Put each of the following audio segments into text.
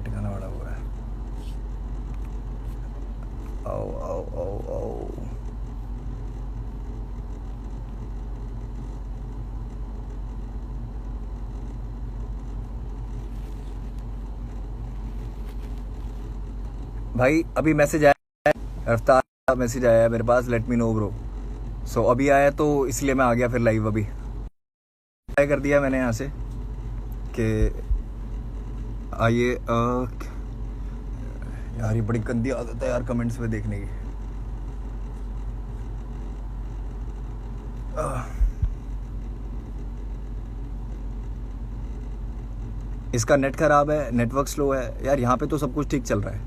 ठिकाना बड़ा हुआ है। आओ आओ आओ आओ। भाई अभी मैसेज आया है, रफ्तार का मैसेज आया है मेरे पास, लेट मी नो ब्रो। सो अभी आया तो इसलिए मैं आ गया फिर लाइव। अभी ट्राई कर दिया मैंने यहाँ से कि आइए। यार ये बड़ी गंदी आदत है यार कमेंट्स में देखने की। इसका नेट खराब है, नेटवर्क स्लो है यार। यहाँ पे तो सब कुछ ठीक चल रहा है।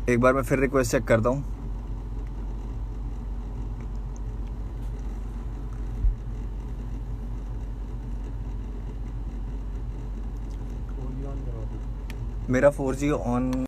एक बार मैं फिर रिक्वेस्ट चेक करता हूँ। मेरा 4G ऑन।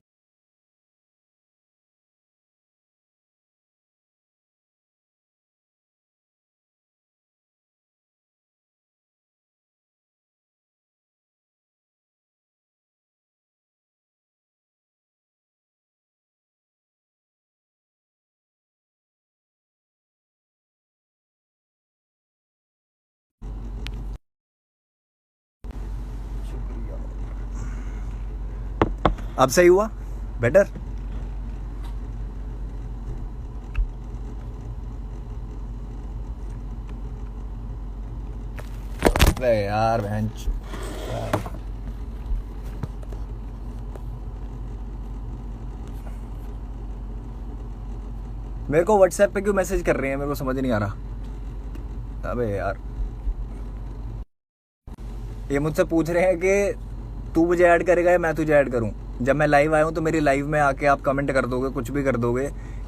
अब सही हुआ, बेटर। अबे यार बहन मेरे को व्हाट्सएप पे क्यों मैसेज कर रहे हैं, मेरे को समझ नहीं आ रहा। अबे यार ये मुझसे पूछ रहे हैं कि तू मुझे ऐड करेगा या मैं तुझे ऐड करूं। जब मैं लाइव आया हूं तो मेरी लाइव में आके आप कमेंट कर दोगे, कुछ भी कर दोगे,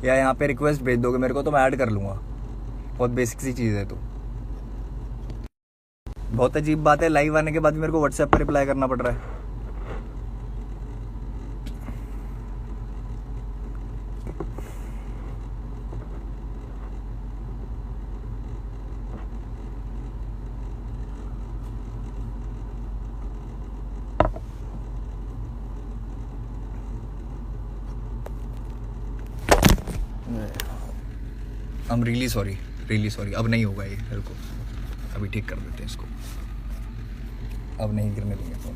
या यहाँ पे रिक्वेस्ट भेज दोगे मेरे को, तो मैं ऐड कर लूंगा। बहुत बेसिक सी चीज़ है। तो बहुत अजीब बात है, लाइव आने के बाद भी मेरे को व्हाट्सएप पर रिप्लाई करना पड़ रहा है। I am really sorry, really sorry. अब नहीं होगा ये, मेरे को अभी ठीक कर देते हैं इसको। अब नहीं गिरने देंगे फोन।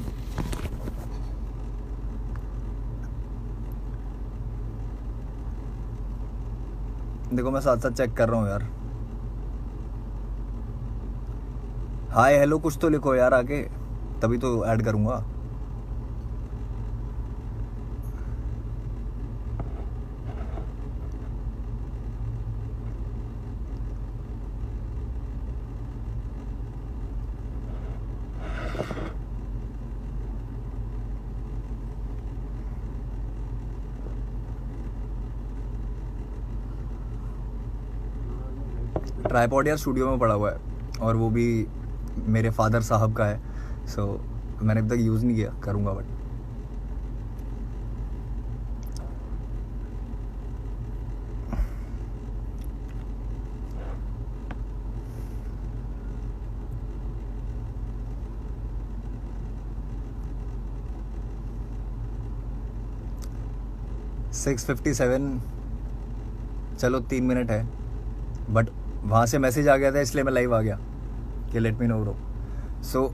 देखो मैं साथ साथ चेक कर रहा हूँ यार। हाय हेलो कुछ तो लिखो यार आगे, तभी तो ऐड करूँगा। ट्राइपॉड यार स्टूडियो में पड़ा हुआ है, और वो भी मेरे फादर साहब का है। सो मैंने अभी तक यूज़ नहीं किया, करूँगा बट। सिक्स 57। चलो 3 मिनट है, बट वहाँ से मैसेज आ गया था इसलिए मैं लाइव आ गया कि let me know bro. So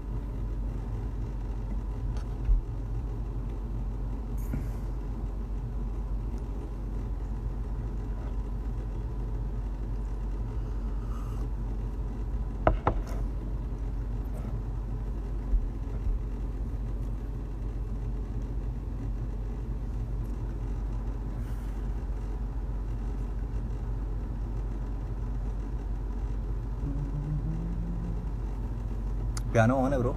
piano on है ब्रो।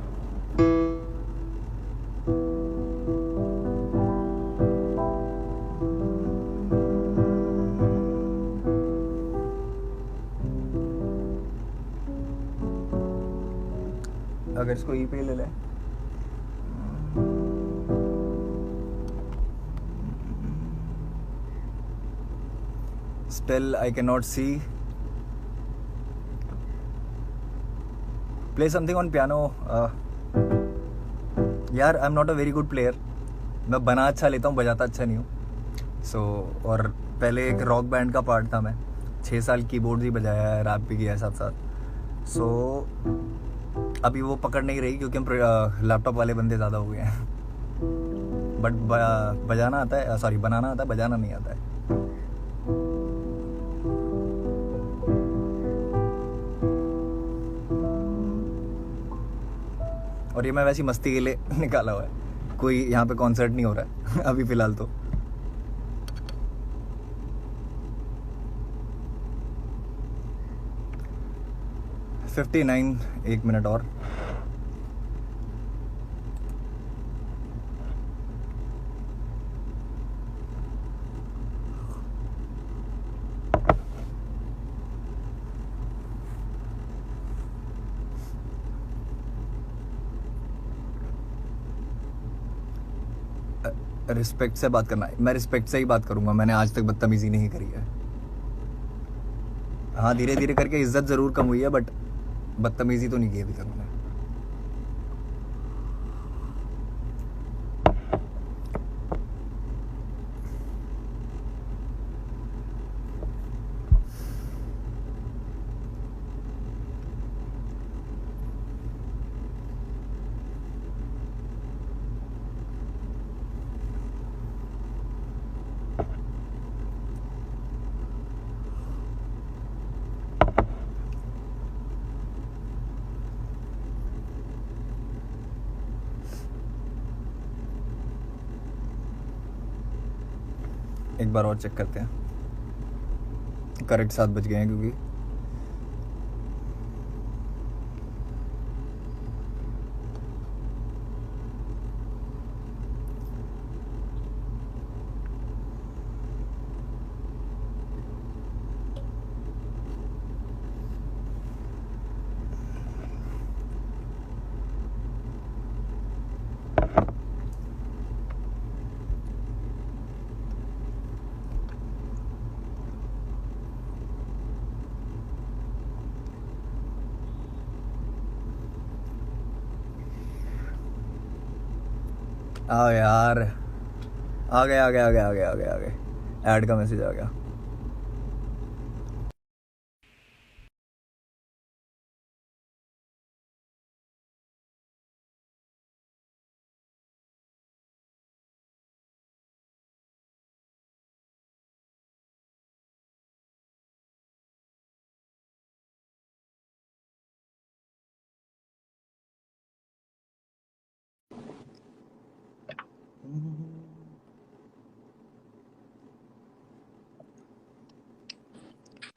अगर इसको ई पे ले लें। Still, I cannot see. Play something on piano. यार I am not a very good player. मैं बना अच्छा लेता हूँ, बजाता अच्छा नहीं हूँ. और पहले एक रॉक बैंड का पार्ट था. मैं 6 साल कीबोर्ड ही बजाया है, रैप भी किया है साथ साथ. अभी वो पकड़ नहीं रही क्योंकि हम लैपटॉप वाले बंदे ज़्यादा हो गए हैं. बट बजाना आता है, सॉरी बनाना आता है, बजाना नहीं आता है. और ये मैं वैसी मस्ती के लिए निकाला हुआ है. कोई यहाँ पे कॉन्सर्ट नहीं हो रहा है अभी फ़िलहाल तो. एक मिनट और. रिस्पेक्ट से बात करना है. मैं रिस्पेक्ट से ही बात करूंगा. मैंने आज तक बदतमीजी नहीं करी है. हाँ, धीरे धीरे करके इज्जत ज़रूर कम हुई है, बट बदतमीजी तो नहीं की अभी तक मैंने. एक बार और चेक करते हैं. करेक्ट 7 बज गए हैं क्योंकि यार आ गए. ऐड का मैसेज आ गया.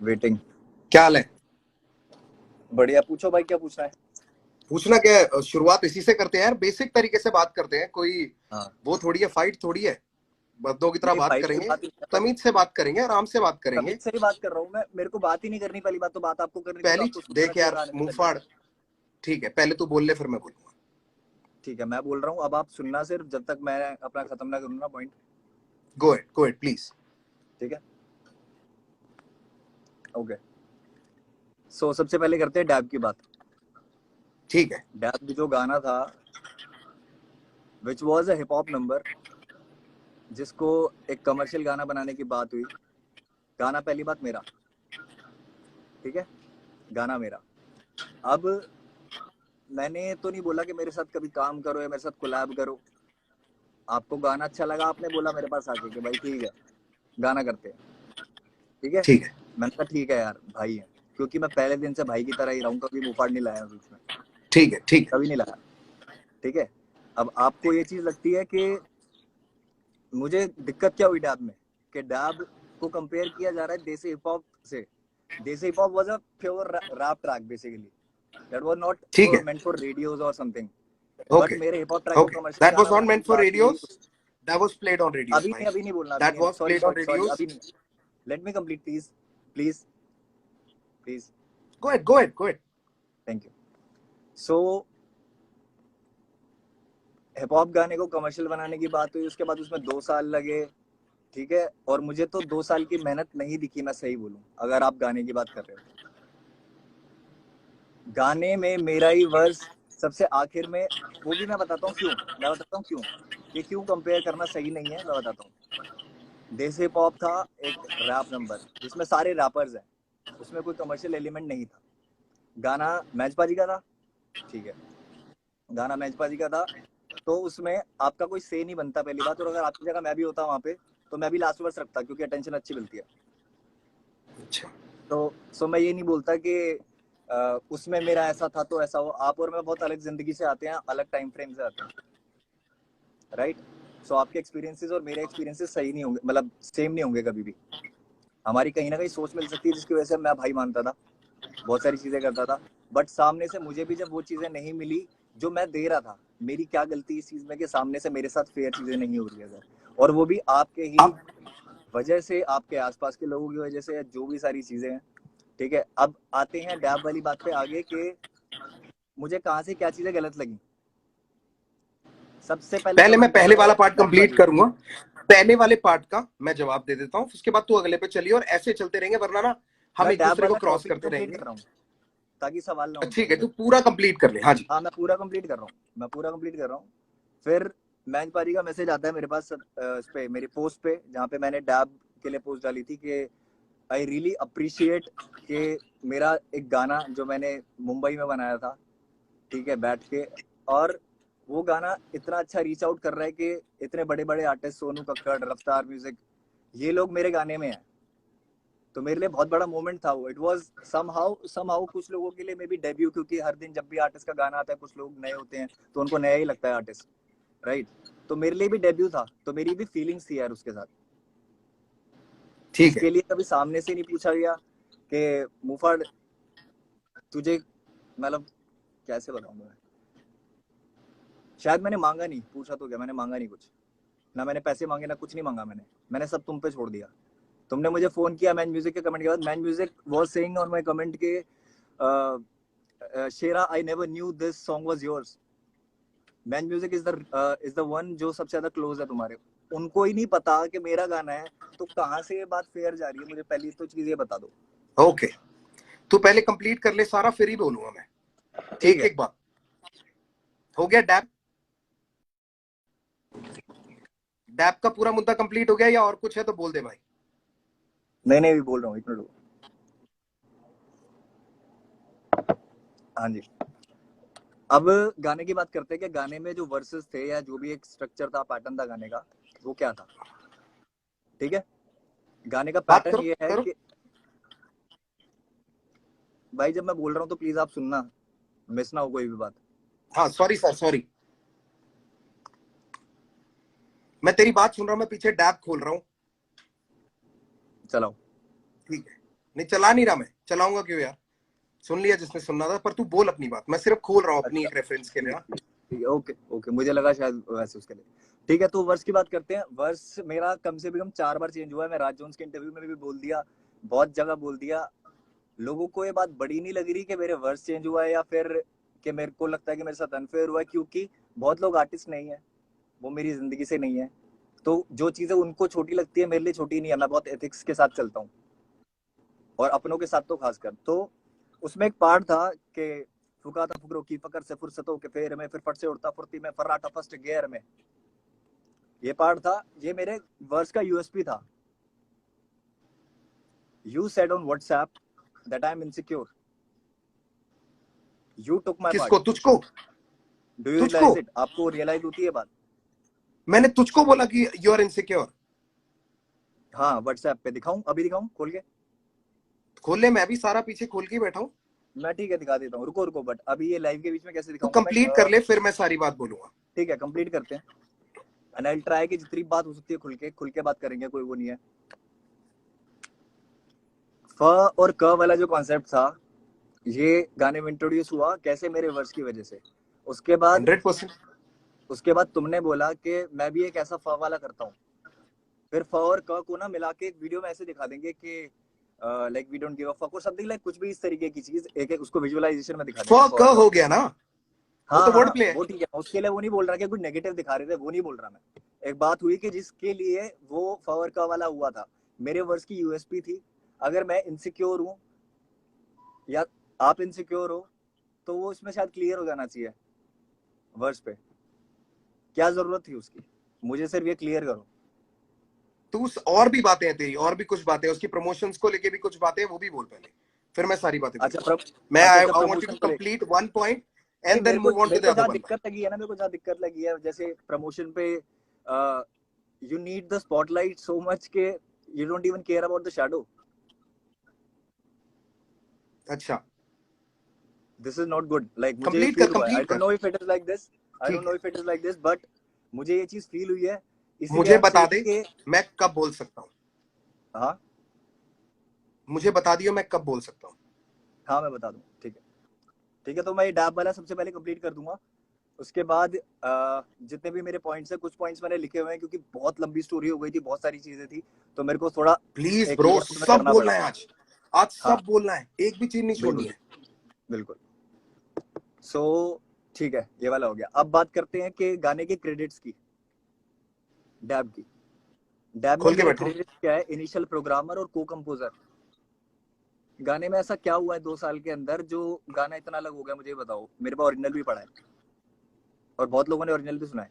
वेटिंग. क्या हाल है? बढ़िया. पूछो भाई, क्या पूछना है? पूछना क्या है, शुरुआत इसी से करते हैं यार. बेसिक तरीके से बात करते हैं. कोई वो थोड़ी है, फाइट थोड़ी है. बद्दों की तरह बात करेंगे, तमीज से बात करेंगे, आराम से बात करेंगे. तमीज से ही बात कर रहा हूँ मैं. मेरे को बात ही नहीं करनी. पहली बात तो बात आपको करनी. पहली देख यार, मुंह फाड़. ठीक है, पहले तू बोल ले, फिर मैं बोलूंगा. ठीक है, मैं बोल रहा हूँ. अब आप सुनना सिर्फ, जब तक मैं अपना खत्म ना करूँ ना पॉइंट. Go it please. ठीक है, ओके. सबसे पहले करते हैं डैब की बात. ठीक है. डैब जो गाना था, which was a hip hop number, जिसको एक कमर्शियल गाना बनाने की बात हुई. गाना पहली बात मेरा, ठीक है, गाना मेरा. अब मैंने तो नहीं बोला कि मेरे साथ कभी काम करो या मेरे साथ कोलैब करो. आपको गाना अच्छा लगा, आपने बोला मेरे पास आके कि भाई ठीक है, गाना करते हैं. ठीक है, ठीक है. मैंने कहा ठीक है यार, भाई है. क्योंकि मैं पहले दिन से भाई की तरह ही रहा हूँ. कभी मुंह फाड़ नहीं लाया बीच में. ठीक है. ठीक है. कभी नहीं लाया. ठीक है. अब आपको ये चीज लगती है कि मुझे दिक्कत क्या हुई डैब में, कि डैब को कंपेयर किया जा रहा है देसी हिप हॉप से. Desi hip hop was a pure rap track basically. That was not meant for radios और समथिंग. बट मेरे हिप हॉप ट्रैक को commercial, that was not meant for radios, that was played on radios. अभी नहीं बोलना. That was played on radios. अभी नहीं. Let me complete please. Go ahead. Thank you. Hip hop गाने को commercial बनाने की बात हुई. उसके बाद उसमें 2 साल लगे. ठीक है, और मुझे तो 2 साल की मेहनत नहीं दिखी, मैं सही बोलूं, अगर आप गाने की बात कर रहे हो। गाने में मेरा ही वर्स सबसे आखिर में, वो भी मैं बताता हूँ क्यों, मैं बताता हूँ क्यों, ये क्यों कंपेयर करना सही नहीं है, मैं बताता हूँ। देसी पॉप था एक रैप नंबर जिसमें सारे रैपर्स हैं, उसमें कोई कमर्शियल एलिमेंट नहीं था। गाना मैचपा जी का था, ठीक है, गाना मैचपा जी का था, तो उसमें आपका कोई से नहीं बनता पहली बात, और अगर आपकी जगह मैं भी होता वहां पे तो मैं भी लास्ट वर्स रखता, क्योंकि अटेंशन अच्छी मिलती है। अच्छा, तो सो मैं ये नहीं बोलता कि उसमें मेरा ऐसा था तो ऐसा हो। आप और मैं बहुत अलग जिंदगी से आते हैं, अलग टाइम फ्रेम से आते हैं, राइट। सो आपके एक्सपीरियंसेस और मेरे एक्सपीरियंसेस सही नहीं होंगे, मतलब सेम नहीं होंगे कभी भी। हमारी कहीं ना कहीं सोच मिल सकती है, जिसकी वजह से मैं भाई मानता था, बहुत सारी चीजें करता था, बट सामने से मुझे भी जब वो चीजें नहीं मिली जो मैं दे रहा था, मेरी क्या गलती इस चीज में कि सामने से मेरे साथ फेयर चीजें नहीं हो रही है, और वो भी आपके ही आप वजह से, आपके आसपास के लोगों की वजह से, जो भी सारी चीजें हैं। ठीक है, अब आते हैं डैब वाली बात पे आगे कि मुझे कहाँ से क्या चीजें गलत लगी। सबसे पहले पहले मैं कमेंट पहले आता वाला है पार्ट मैचपा कंप्लीट जी का। करूंगा, पहले वाले पार्ट का मैं जवाब दे देता हूँ, उसके बाद तू अगले पे चलिए, और ऐसे चलते रहेंगे, वरना ना हम मैं एक डैब दूसरे को वाला क्रॉस टॉपिक करते कंप्लीट रहेंगे। कर रहा हूँ ताकि सवाल ना उठे। ठीक है, तू पूरा कंप्लीट कर ले। हाँ जी। हाँ मैं पूरा कंप्लीट कर रहा हूँ, मैं पूरा कंप्लीट कर रहा हूँ। फिर मैच पारी का मैसेज आता है मेरे पास, इस पे मेरी पोस्ट पे, जहाँ पे मैंने डैब के लिए पोस्ट डाली थी कि आई रियली अप्रिशिएट कि मेरा एक गाना जो मैंने मुंबई में बनाया था, ठीक है, बैठ के, और वो गाना इतना अच्छा रीच आउट कर रहा है कि इतने बड़े बड़े आर्टिस्ट, सोनू कक्कड़, रफ्तार म्यूजिक, ये लोग मेरे गाने में हैं। तो मेरे लिए बहुत बड़ा मोमेंट था वो। इट वाज समहाउ कुछ लोगों के लिए मे बी डेब्यू, क्योंकि हर दिन जब भी आर्टिस्ट का गाना आता है कुछ लोग नए होते हैं तो उनको नया ही लगता है आर्टिस्ट, राइट। तो मेरे लिए भी डेब्यू था, तो मेरी भी फीलिंग्स थी यार उसके साथ, ठीक है। जिसके लिए कभी सामने से नहीं पूछा गया कि मुफाड़ तुझे, मतलब कैसे बताऊंगा मैं, शायद मैंने मांगा नहीं, पूछा तो क्या, मैंने मांगा नहीं कुछ, ना मैंने पैसे मांगे, ना कुछ नहीं मांगा मैंने, मैंने सब तुम पे छोड़ दिया। तुमने मुझे फोन किया मैन म्यूजिक के कमेंट के बाद, man music was saying on my comment के Shera I never knew this song was yours, man music is the one जो सबसे ज्यादा क्लोज है तुम्हारे। उनको ही नहीं पता कि मेरा गाना है, तो कहाँ से ये बात फेयर जा रही है, मुझे पहली तो चीज ये बता दो। ओके, तू पहले कंप्लीट कर ले सारा, फिर ही बोलूंगा मैं। ठीक एक है, एक बात हो गया। डैप डैप का पूरा मुद्दा कंप्लीट हो गया, या और कुछ है तो बोल दे भाई। नहीं नहीं भी बोल रहा हूँ, इतना लो। हाँ जी, अब गाने की बात करते हैं कि गाने में जो वर्सेस थे या जो भी एक स्ट्रक्चर था, पैटर्न था गाने का, वो क्या था। ठीक है, गाने का बात पैटर्न करो, ये है करो। कि भाई जब मैं बोल रहा हूँ तो प्लीज आप सुनना, मिस ना हो कोई भी बात। हाँ सॉरी सर, सॉरी। मैं तेरी बात सुन रहा हूँ, मैं पीछे डैप खोल रहा हूँ। चलाओ। ठीक है, नहीं चला नहीं रहा, मैं चलाऊंगा क्यों यार, सुन लिया जिसने सुनना था, पर तू बोल अपनी बात, मैं सिर्फ खोल रहा हूँ अपनी अच्छा, एक रेफरेंस के लिए ना। ठीक है, ओके ओके, मुझे लगा शायद वैसे उसके लिए। ठीक है, तो वर्स की बात करते हैं। वर्स मेरा कम से कम 4 बार चेंज हुआ है, मैं राज जोन्स के इंटरव्यू में भी बोल दिया, बहुत जगह बोल दिया। लोगों को ये बात बड़ी नहीं लग रही कि मेरे वर्स चेंज हुआ है, या फिर कि मेरे को लगता है कि मेरे साथ अनफेयर हुआ है, क्योंकि बहुत लोग आर्टिस्ट नहीं है, वो मेरी जिंदगी से नहीं है, तो जो चीजें उनको छोटी लगती है मेरे लिए छोटी नहीं है। मैं बहुत एथिक्स के साथ चलता हूँ, और अपनों के साथ तो खासकर। तो उसमें एक पार्ट था कि फुका था फुकरों की फकर से फुर्सतों के फेर में, फिर फट से उड़ता फुर्ती में, फर्राटा फर्स्ट गियर में, ये पार्ट था, ये मेरे वर्स का यूएसपी था। You said on WhatsApp that I am insecure, you took my part, किसको? तुझको? डू यू तुझको? रियलाइज इट, आपको रियलाइज होती है बात। मैंने तुझको बोला कि यू आर इनसिक्योर? हाँ व्हाट्सएप पे दिखाऊं, अभी दिखाऊं खोल के। खोल ले, मैं भी सारा पीछे खोल के बैठा हूँ। मैं ठीक है दिखा देता हूँ, रुको रुको, बट अभी ये लाइव के बीच में कैसे तू दिखाऊंगा मैं। कंप्लीट कर ले, फिर मैं सारी बात बोलूंगा। ठीक है, कंप्लीट करते हैं, एंड आई ट्राई कि जितनी बात हो सकती है खुल के बात करेंगे, कोई वो नहीं है। फ और क वाला जो कॉन्सेप्ट था, ये गाने में इंट्रोड्यूस हुआ कैसे, मेरे वर्स की वजह से। उसके बाद 100%। उसके बाद तुमने बोला कि मैं भी एक ऐसा फ वाला करता हूँ, फिर फ और क को ना मिला के एक वीडियो में ऐसे दिखा देंगे कि like we don't give a fuck और समथिंग, लाइक कुछ भी इस तरीके की चीज, एक एक उसको विजुअलाइजेशन में दिखा देंगे फ क और क। हो गया ना? वो तो वर्ड प्ले है। वो ठीक है, उसके लिए वो नहीं बोल रहा कि कुछ नेगेटिव दिखा रहे थे, वो नहीं बोल रहा मैं। एक बात हुई कि जिसके लिए वो फवरका वाला हुआ था, मेरे वर्स की यूएसपी थी। अगर मैं इनसिक्योर हूँ या आप इनसिक्योर हो तो वो इसमें शायद क्लियर हो जाना चाहिए वर्स पे। क्या जरूरत थी उसकी? मुझे सिर्फ ये क्लियर करो। तू और भी बातें हैं तेरी, और भी कुछ बातें, उसकी प्रमोशंस को लेके भी कुछ बातें, वो भी बोल पहले, फिर मैं सारी बातें अच्छा मैं I want you promotion to को लेके complete one point and then move on to the मेरे को अदर जहाँ वन। दिक्कत लगी है ना, मेरे को जहाँ दिक्कत लगी है, जैसे प्रमोशन पे you need the spotlight so much के you don't even care about the shadow. अच्छा, this is not good. Like मुझे ये कंप्लीट कर, फील हुआ है, आई कंप्लीट डोंट कर। No if it is like this, I don't ठीक know है, if it is like this, but मुझे ये चीज फील हुई है। इसीलिए मुझे आई एम बता दे सेइंग कि मैं कब बोल सकता हूँ, हाँ मुझे बता दियो मैं कब बोल सकता हूँ। हाँ मैं बता दूं, ठीक है ठीक है। तो मैं ये डैब वाला सबसे पहले कंप्लीट कर दूंगा। उसके बाद जितने भी मेरे पॉइंट्स हैं, कुछ पॉइंट्स मैंने लिखे हुए हैं क्योंकि बहुत लंबी स्टोरी हो गई थी, बहुत सारी चीजें थी, तो मेरे को थोड़ा प्लीज एक ब्रो, नोट में सब करना बोलना पड़ा। है आज, आज हाँ सब बोलना है, एक भी चीज नहीं छोड़नी बिल्कुल है। बिल्कुल। सो ठीक है, ये वाला हो गया। अब बात करते हैं कि गाने के क्रेडिट्स की, डैब की। डैब में खोल के मेरे बैठो। क्रेडिट्स क्या है? इनिशियल प्रोग्रामर और को कंपोजर। गाने में ऐसा क्या हुआ है 2 साल के अंदर जो गाना इतना अलग हो गया? मुझे बताओ। मेरे पास ओरिजिनल भी पड़ा है और बहुत लोगों ने ओरिजिनल भी सुना है।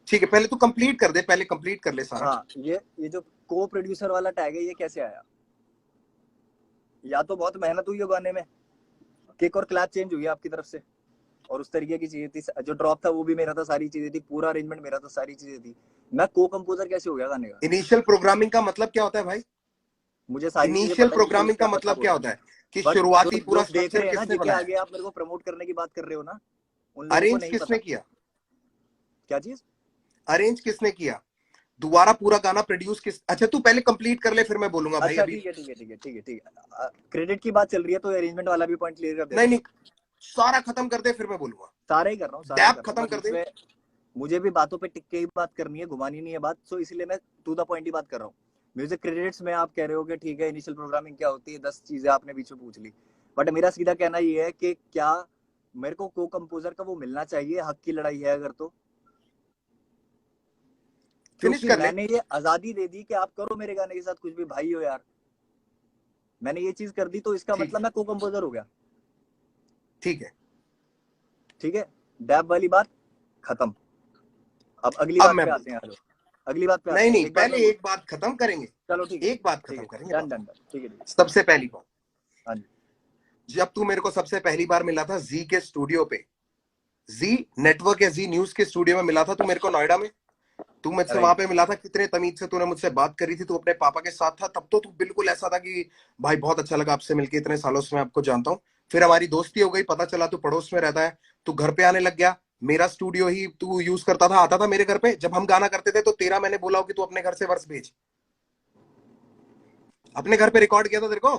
ठीक है, पहले तू कंप्लीट कर दे, पहले कंप्लीट कर ले सारा। हाँ, ये जो को प्रोड्यूसर वाला टैग है, ये कैसे आया? या तो बहुत मेहनत हुई है गाने में, किक और क्लैप चेंज हुई है आपकी तरफ से, और उस तरीके की चीजें थी। जो ड्रॉप था वो भी मेरा था, सारी चीजें थी, पूरा अरेंजमेंट मेरा था, सारी चीजें थी। मैं को कंपोजर कैसे हो गया गाने का? इनिशियल प्रोग्रामिंग का मतलब क्या होता है भाई? मुझे सारी चीजें इनिशियल पता है कि प्रोग्रामिंग का क्या मतलब मतलब क्या होता होता है। है कि बट जो शुरुआती पूरा लोग देख स्ट्रक्चर रहे हैं ना, किसने जिसके बनाया? आगे आप मेरे को प्रमोट करने की बात कर रहे हो ना, उन लोगों को अरेंज नहीं किसने पता। किया? क्या चीज? अरेंज किसने किया? दोबारा पूरा गाना प्रोड्यूस किस, अच्छा तू पहले कंप्लीट कर ले फिर मैं बोलूंगा भाई अच्छा अभी। ठीक है ठीक है ठीक है ठीक है ठीक है। क्रेडिट की बात चल रही है तो अरेंजमेंट वाला भी पॉइंट क्लियर कर नहीं देता हूँ। नहीं, सारा खत्म कर दे फिर मैं बोलूंगा। सारे ही कर रहा हूँ, सारे ही डैप कर रहा हूँ, खत्म बस कर दे। इसमें मुझे भी बातों पे टिक के ही बात करनी है, घुमानी नहीं है बात। सो इसलिए मैं टू द पॉइंट ही बात कर रहा हूँ। म्यूजिक क्रेडिट्स में आप कह रहे हो कि ठीक है इनिशियल प्रोग्रामिंग क्या होती है, 10 चीजें आपने बीच में पूछ ली। बट मेरा सीधा कहना ये है कि क्या मेरे को कंपोजर का वो मिलना चाहिए? हक की लड़ाई है अगर तो। फिनिश क्योंकि कर ले। मैंने ये आजादी दे दी कि आप करो मेरे गाने के साथ कुछ भी, भाई हो यार। मैंने ये चीज कर दी तो इसका ठीक मतलब है, मैं को कंपोजर हो गया। ठीक है। ठीक है, डैब वाली बात खत्म। अब अगली अब बात मैं पे आते बोलता हैं। हूँ। हेलो, अगली बात पे नहीं आते हैं। नहीं, एक बात मैं पहले बोल, एक बात खत्म करेंगे। चलो ठीक है एक बात ठीक खत्म है, करेंगे डन बात। डन डन, ठीक है ठीक है। सबसे पहली बात, हाँ जी। जब तू मेरे को सबसे पहली बार मिला था जी के स्टूडियो पे, जी नेटवर्क या जी न्यूज के स्टूडियो में मिला था तू मेरे को नोएडा में। तू मुझसे वहां राइट। पे मिला था, कितने तमीज से तूने मुझसे बात करी थी, तू अपने पापा के साथ था, तब तो तू बिल्कुल ऐसा था कि भाई बहुत अच्छा लगा आपसे मिलके, इतने सालों से मैं आपको जानता हूँ। फिर हमारी दोस्ती हो गई, पता चला तू पड़ोस में रहता है, तू घर पे आने लग गया, मेरा स्टूडियो ही तू यूज करता था, आता था मेरे घर पे जब हम गाना करते थे, तो तेरा मैंने बोला हो कि तू अपने घर से वर्स भेज, अपने घर पे रिकॉर्ड किया था तेरे को,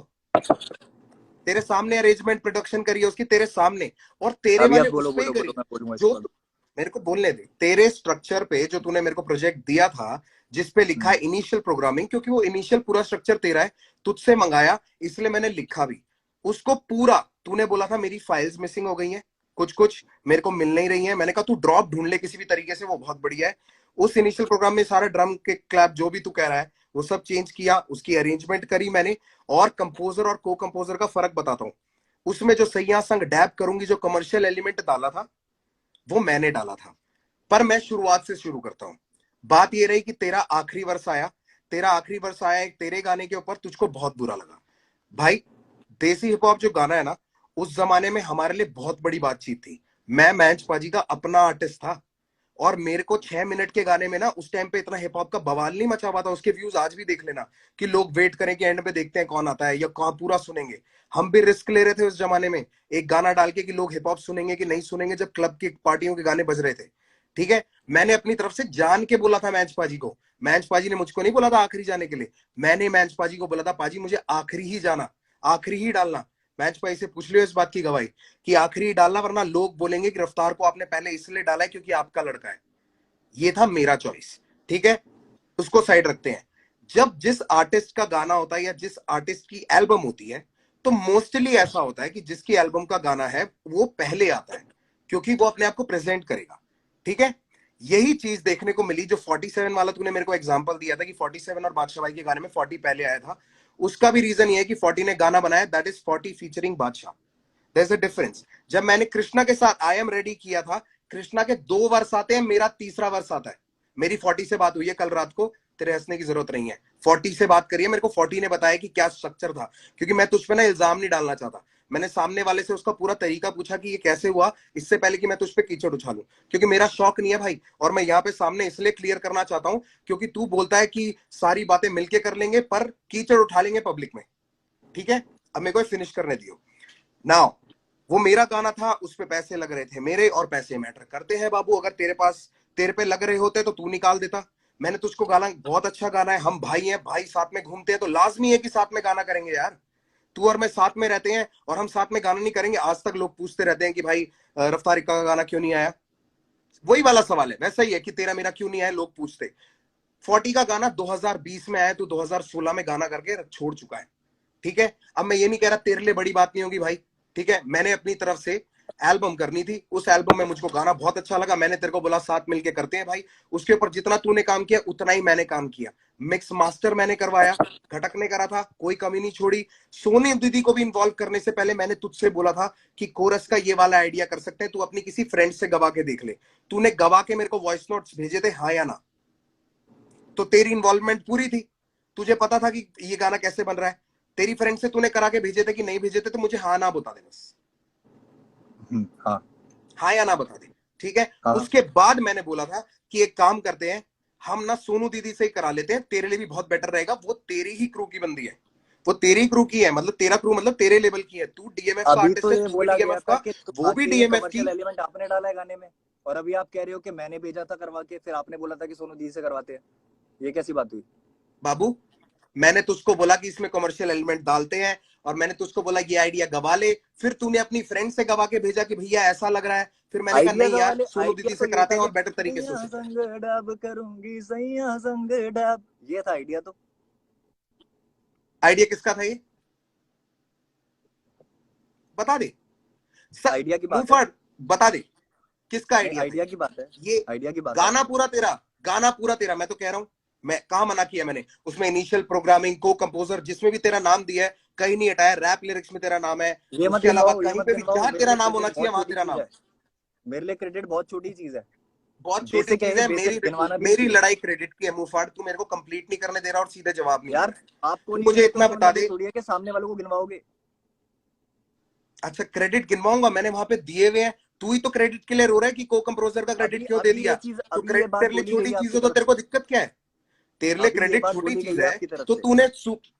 तेरे सामने अरेंजमेंट प्रोडक्शन करी है उसकी तेरे सामने, और तेरे अभी आप वाले उस बोलो पे ही बोलो बोलो, करी मैं बोलूंगा इसके जो बाद। मेरे को बोलने दे। तेरे स्ट्रक्चर पे जो तूने मेरे को प्रोजेक्ट दिया था, जिसपे लिखा है इनिशियल प्रोग्रामिंग, क्योंकि वो इनिशियल पूरा स्ट्रक्चर तेरा है, तुझसे मंगाया, इसलिए मैंने लिखा भी उसको पूरा। तूने बोला था मेरी फाइल्स मिसिंग हो गई हैं, कुछ कुछ मेरे को मिल नहीं रही है, मैंने कहा तू ड्रॉप ढूंढ ले किसी भी तरीके से, वो बहुत बढ़िया है। उस इनिशियल प्रोग्राम में सारा ड्रम के क्लैप जो भी तू कह रहा है वो सब चेंज किया, उसकी अरेंजमेंट करी मैंने। और कंपोजर और को कंपोजर का फर्क बताता हूँ, उसमें जो सैया संग डैप करूंगी जो कमर्शियल एलिमेंट डाला था वो मैंने डाला था। पर मैं शुरुआत से शुरू करता हूं। बात ये रही कि तेरा आखिरी वर्ष आया, तेरा आखिरी वर्ष आया एक तेरे गाने के ऊपर, तुझको बहुत बुरा लगा। भाई देसी हिप हॉप जो गाना है ना, उस जमाने में हमारे लिए बहुत बड़ी बातचीत थी। मैं मैंच पाजी का अपना आर्टिस्ट था, और मेरे को 6 मिनट के गाने में ना उस टाइम पे इतना हिप हॉप का बवाल नहीं मचा हुआ था। उसके व्यूज आज भी देख लेना, कि लोग वेट करें कि एंड पे देखते हैं कौन आता है या कौन पूरा सुनेंगे। हम भी रिस्क ले रहे थे उस जमाने में, एक गाना डाल के कि लोग हिप हॉप सुनेंगे कि नहीं सुनेंगे, जब क्लब की पार्टियों के गाने बज रहे थे। ठीक है, मैंने अपनी तरफ से जान के बोला था मैच पाजी को, मैच पाजी ने मुझको नहीं बोला था आखिरी जाने के लिए, मैंने मैच पाजी को बोला था पाजी मुझे आखिरी ही जाना, आखिरी ही डालना। मैच पाजी से पूछ लियो इस बात की गवाही कि आखिरी ही डालना, वरना लोग बोलेंगे कि रफ्तार को आपने पहले इसलिए डाला है क्योंकि आपका लड़का है। ये था मेरा चॉइस। ठीक है, उसको साइड रखते हैं। जब जिस आर्टिस्ट का गाना होता है या जिस आर्टिस्ट की एल्बम होती है, तो मोस्टली ऐसा होता है कि जिसकी एल्बम का गाना है वो पहले आता है, क्योंकि वो अपने आप को प्रेजेंट करेगा। ठीक है, यही चीज देखने को मिली जो 47 वाला तूने मेरे को एग्जांपल दिया था कि 47 और बादशाह भाई के गाने में 40 पहले आया था, उसका भी रीजन ये है कि 40 ने गाना बनाया, that is 40 featuring Badshah. There is a difference. जब मैंने कृष्णा के साथ आई एम रेडी किया था, कृष्णा के 2 वर्ष आते हैं, मेरा तीसरा वर्ष आता है। मेरी 40 से बात हुई है कल रात को, तेरे हंसने की जरूरत नहीं है। 40 से बात करिए, मेरे को 40 ने बताया कि क्या स्ट्रक्चर था, क्योंकि मैं तुझ पे ना इल्जाम नहीं डालना चाहता। मैंने सामने वाले से उसका पूरा तरीका पूछा कि ये कैसे हुआ, इससे पहले कि मैं तुझ पे कीचड़ उछालूं, क्योंकि मेरा शौक नहीं है भाई। और मैं यहाँ पे सामने इसलिए क्लियर करना चाहता हूं क्योंकि तू बोलता है कि सारी बातें मिलके कर लेंगे पर कीचड़ उठा लेंगे पब्लिक में। ठीक है, अब मेरे को फिनिश करने दियो। नाउ वो मेरा गाना था, उस पे पैसे लग रहे थे मेरे, और पैसे मैटर करते हैं बाबू। अगर तेरे पे लग रहे होते तो तू निकाल देता। मैंने तुझको गाना, बहुत अच्छा गाना है, हम भाई हैं, भाई साथ में घूमते हैं तो लाजमी है कि साथ में गाना करेंगे यार। तू और मैं साथ में रहते हैं और हम साथ में गाना नहीं करेंगे? आज तक लोग पूछते रहते हैं कि भाई रफ्तार इक्का का गाना क्यों नहीं आया। वही वाला सवाल है, वैसा ही है कि तेरा मेरा क्यों नहीं आया, लोग पूछते। 40 का गाना 2020 में आया, तू 2016 में गाना करके छोड़ चुका है। ठीक है, अब मैं ये नहीं कह रहा तेरे लिए बड़ी बात नहीं होगी भाई। ठीक है, मैंने अपनी तरफ से एल्बम करनी थी, उस एल्बम में मुझको गाना बहुत अच्छा लगा, मैंने तेरे को बोला साथ मिलके करते हैं भाई। उसके ऊपर जितना तूने काम किया उतना ही मैंने काम किया। मिक्स मास्टर मैंने करवाया, घटक ने करा था, कोई कमी नहीं छोड़ी। सोनी दीदी को भी इन्वॉल्व करने से पहले मैंने तुझसे बोला था कि कोरस का ये वाला आइडिया कर सकते हैं, तू अपनी किसी फ्रेंड से गवा के देख ले। तूने गवा के मेरे को वॉइस नोट्स भेजे थे, हाँ या ना? तो तेरी इन्वॉल्वमेंट पूरी थी, तुझे पता था कि ये गाना कैसे बन रहा है। तेरी फ्रेंड से तूने करा के भेजे थे कि नहीं भेजे थे, तो मुझे हाँ ना बता दे बस। हाँ हाँ या ना बता दे, ठीक है। हाँ। उसके बाद मैंने बोला था कि एक काम करते हैं, हम ना सोनू दीदी से ही करा लेते हैं, तेरे लिए भी बहुत बेटर रहेगा। वो तेरी ही क्रू की बंदी है, वो तेरी क्रू की है, मतलब तेरा क्रू मतलब तेरे लेवल की है। तू डीएमएफ का अभी आर्टिस्ट तो है, ये तू भी बोला गया डीएमएफ था का, कि वो भी आके ये डीएमएफ की। कमर्शियल एलिमेंट आपने डाला है गाने में, और अभी आप कह रहे हो कि मैंने भेजा था करवा के, फिर आपने बोला था कि सोनू दी से करवाते हैं। ये कैसी बात हुई? बाबू, मैंने तुझको बोला कि इसमें कमर्शियल एलिमेंट डालते हैं, और मैंने तुझको बोला ये आइडिया गवा ले। फिर तूने अपनी फ्रेंड से गवा के भेजा कि भैया ऐसा लग रहा है। फिर मैंने कहा आइडिया नहीं यार, वाले सोनू आइडिया दीदी तो से ये कराते था हैं कि और बेटर तरीके से हो सैया सकता है। संग डब करूंगी, सैया संग डब, ये था आइडिया तो। आइडिया किसका था ये, बता दे। आइडिया की मुंह बात है। फाड़, बता दे किसका नहीं, आइडिया था आइडिया की बात है। ये। आइडिया की बात है। गाना पूरा तेरा, गाना पूरा तेरा। मैं तो कह रहा हूं, मैं कहा मना किया मैंने? उसमें इनिशियल प्रोग्रामिंग, को कंपोजर, जिसमें भी तेरा नाम दिया है, कहीं नहीं हटाया। रैप लिरिक्स में तेरा नाम है, ये मत उसके अलावा गिनवाओ, ये कहीं मत पे भी गिनवाओ, जहां मेरे तेरा लिए नाम होना क्रेडिट चाहिए बहुत वहां छोटी तेरा चीज नाम है। है। मेरे लिए क्रेडिट बहुत छोटी चीज है। बहुत छोटी बेसिक है चीज ये, है। बेसिक मेरी गिनवाना भी मेरी चाहिए। लड़ाई क्रेडिट की है मुंहफाड़, तू मेरे को कंप्लीट नहीं करने दे रहा और सीधे जवाब नहीं दे यार रहा है। आपको तू नहीं मुझे चाहिए तो इतना इसका बता मतलब ये दे। थोड़ी है कि सामने वालों को गिनवाओगे। अच्छा, क्रेडिट गिनवाऊंगा? मैंने वहां पे दिए हुए हैं। तू ही तो क्रेडिट के लिए रो रहा है कि को कंपोजर का क्रेडिट अभी क्यों दे अभी दिया? ये चीज, तो अभी ये क्रेडिट बात तेरे लिए बोली गई छोटी है चीज आपकी है, तो तरफ तेरे को से। दिक्कत क्या है? तेरे लिए अभी ये क्रेडिट बात छोटी बोली गई चीज है है, आपकी तरफ तो से। तूने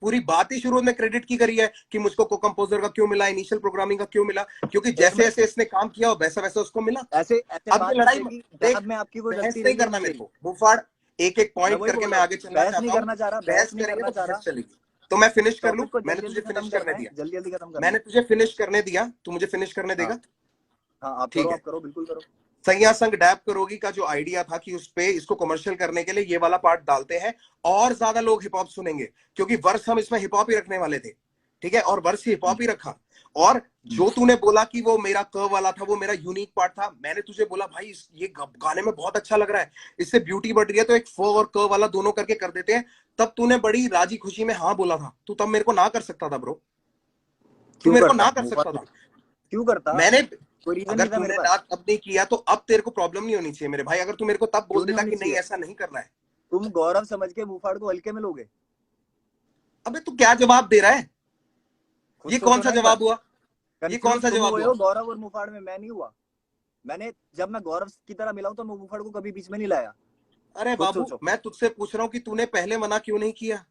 पूरी बात ही शुरू में क्रेडिट की करी है कि मुझको को कंपोजर का क्यों मिला, इनिशियल प्रोग्रामिंग का क्यों मिला, क्योंकि एक जैसे मिनट, जैसे इसने काम किया वैसा वैसा उसको मिला। ऐसे ऐसे अब ये बात लड़ाई निकलेगी देख, जब में आपकी कोई बहस गलती नहीं रही है करना नहीं मेरे रही। को मुफाड़। एक एक मैं पॉइंट वही करके बोल मैं रहा हूँ, आगे चलना बहस नहीं चाहता हूँ। करना चाह रहा, बहस बहस नहीं करेंगे करना तो चाह बहस रहा। चलेगी। तो मैं फिनिश कर लूं? टॉपिक को मैंने जल्दी तुझे जल्दी खत्म फिनिश करना करने है, दिया, जल्दी जल्दी खत्म करना मैंने है। तुझे फिनिश करने दिया, तू मुझे फिनिश करने हाँ देगा? हाँ, ठीक है। आप करो बिल्कुल करो। सैया संग डैब करोगी का जो आइडिया था कि उस पे इसको कमर्शियल करने के लिए ये वाला पार्ट डालते हैं, और ज्यादा लोग हिप हॉप सुनेंगे, क्योंकि वर्ष हम इसमें हिप हॉप ही रखने वाले थे। ठीक है, और वर्ष हिप हॉप ही रखा। और जो तूने बोला कि वो मेरा क वाला था, वो मेरा यूनिक पार्ट था, मैंने तुझे बोला भाई ये गाने में बहुत अच्छा लग रहा है, इससे ब्यूटी बढ़ रही है, तो एक फ और क वाला दोनों करके कर देते हैं। तब तूने बड़ी राजी खुशी में हाँ बोला था। तू तब मेरे को ना कर सकता था ब्रो, तू क्यों मेरे को करता ना कर मुफा, सकता था। क्यों करता? मैंने, कोई रीजन अगर नहीं था मेरे तूने पास। ना तब नहीं किया तो अब तेरे को प्रॉब्लम नहीं होनी चाहिए मेरे भाई। अगर तू मेरे को तब बोल क्यों नहीं देता होनी कि नहीं चाहिए? ऐसा नहीं करना है। तुम गौरव समझ के मुफाड़ को हल्के में लोगे? अबे तू क्या जवाब दे रहा है? खुद ये कौन सोचो सा ना एक बार। जवाब हुआ? ये कौन कंफ्यूज सा तुम जवाब हुए हुआ? हो गौरव और मुफाड़ में, मैं नहीं हुआ। मैंने जब मैं गौरव की तरह मिला हूं तो मैं मुफाड़ को कभी बीच में नहीं लाया। अरे खुद बाबू, सोचो। मैं तुझसे पूछ रहा हूँ कि तूने पहले मना क्यों नहीं किया?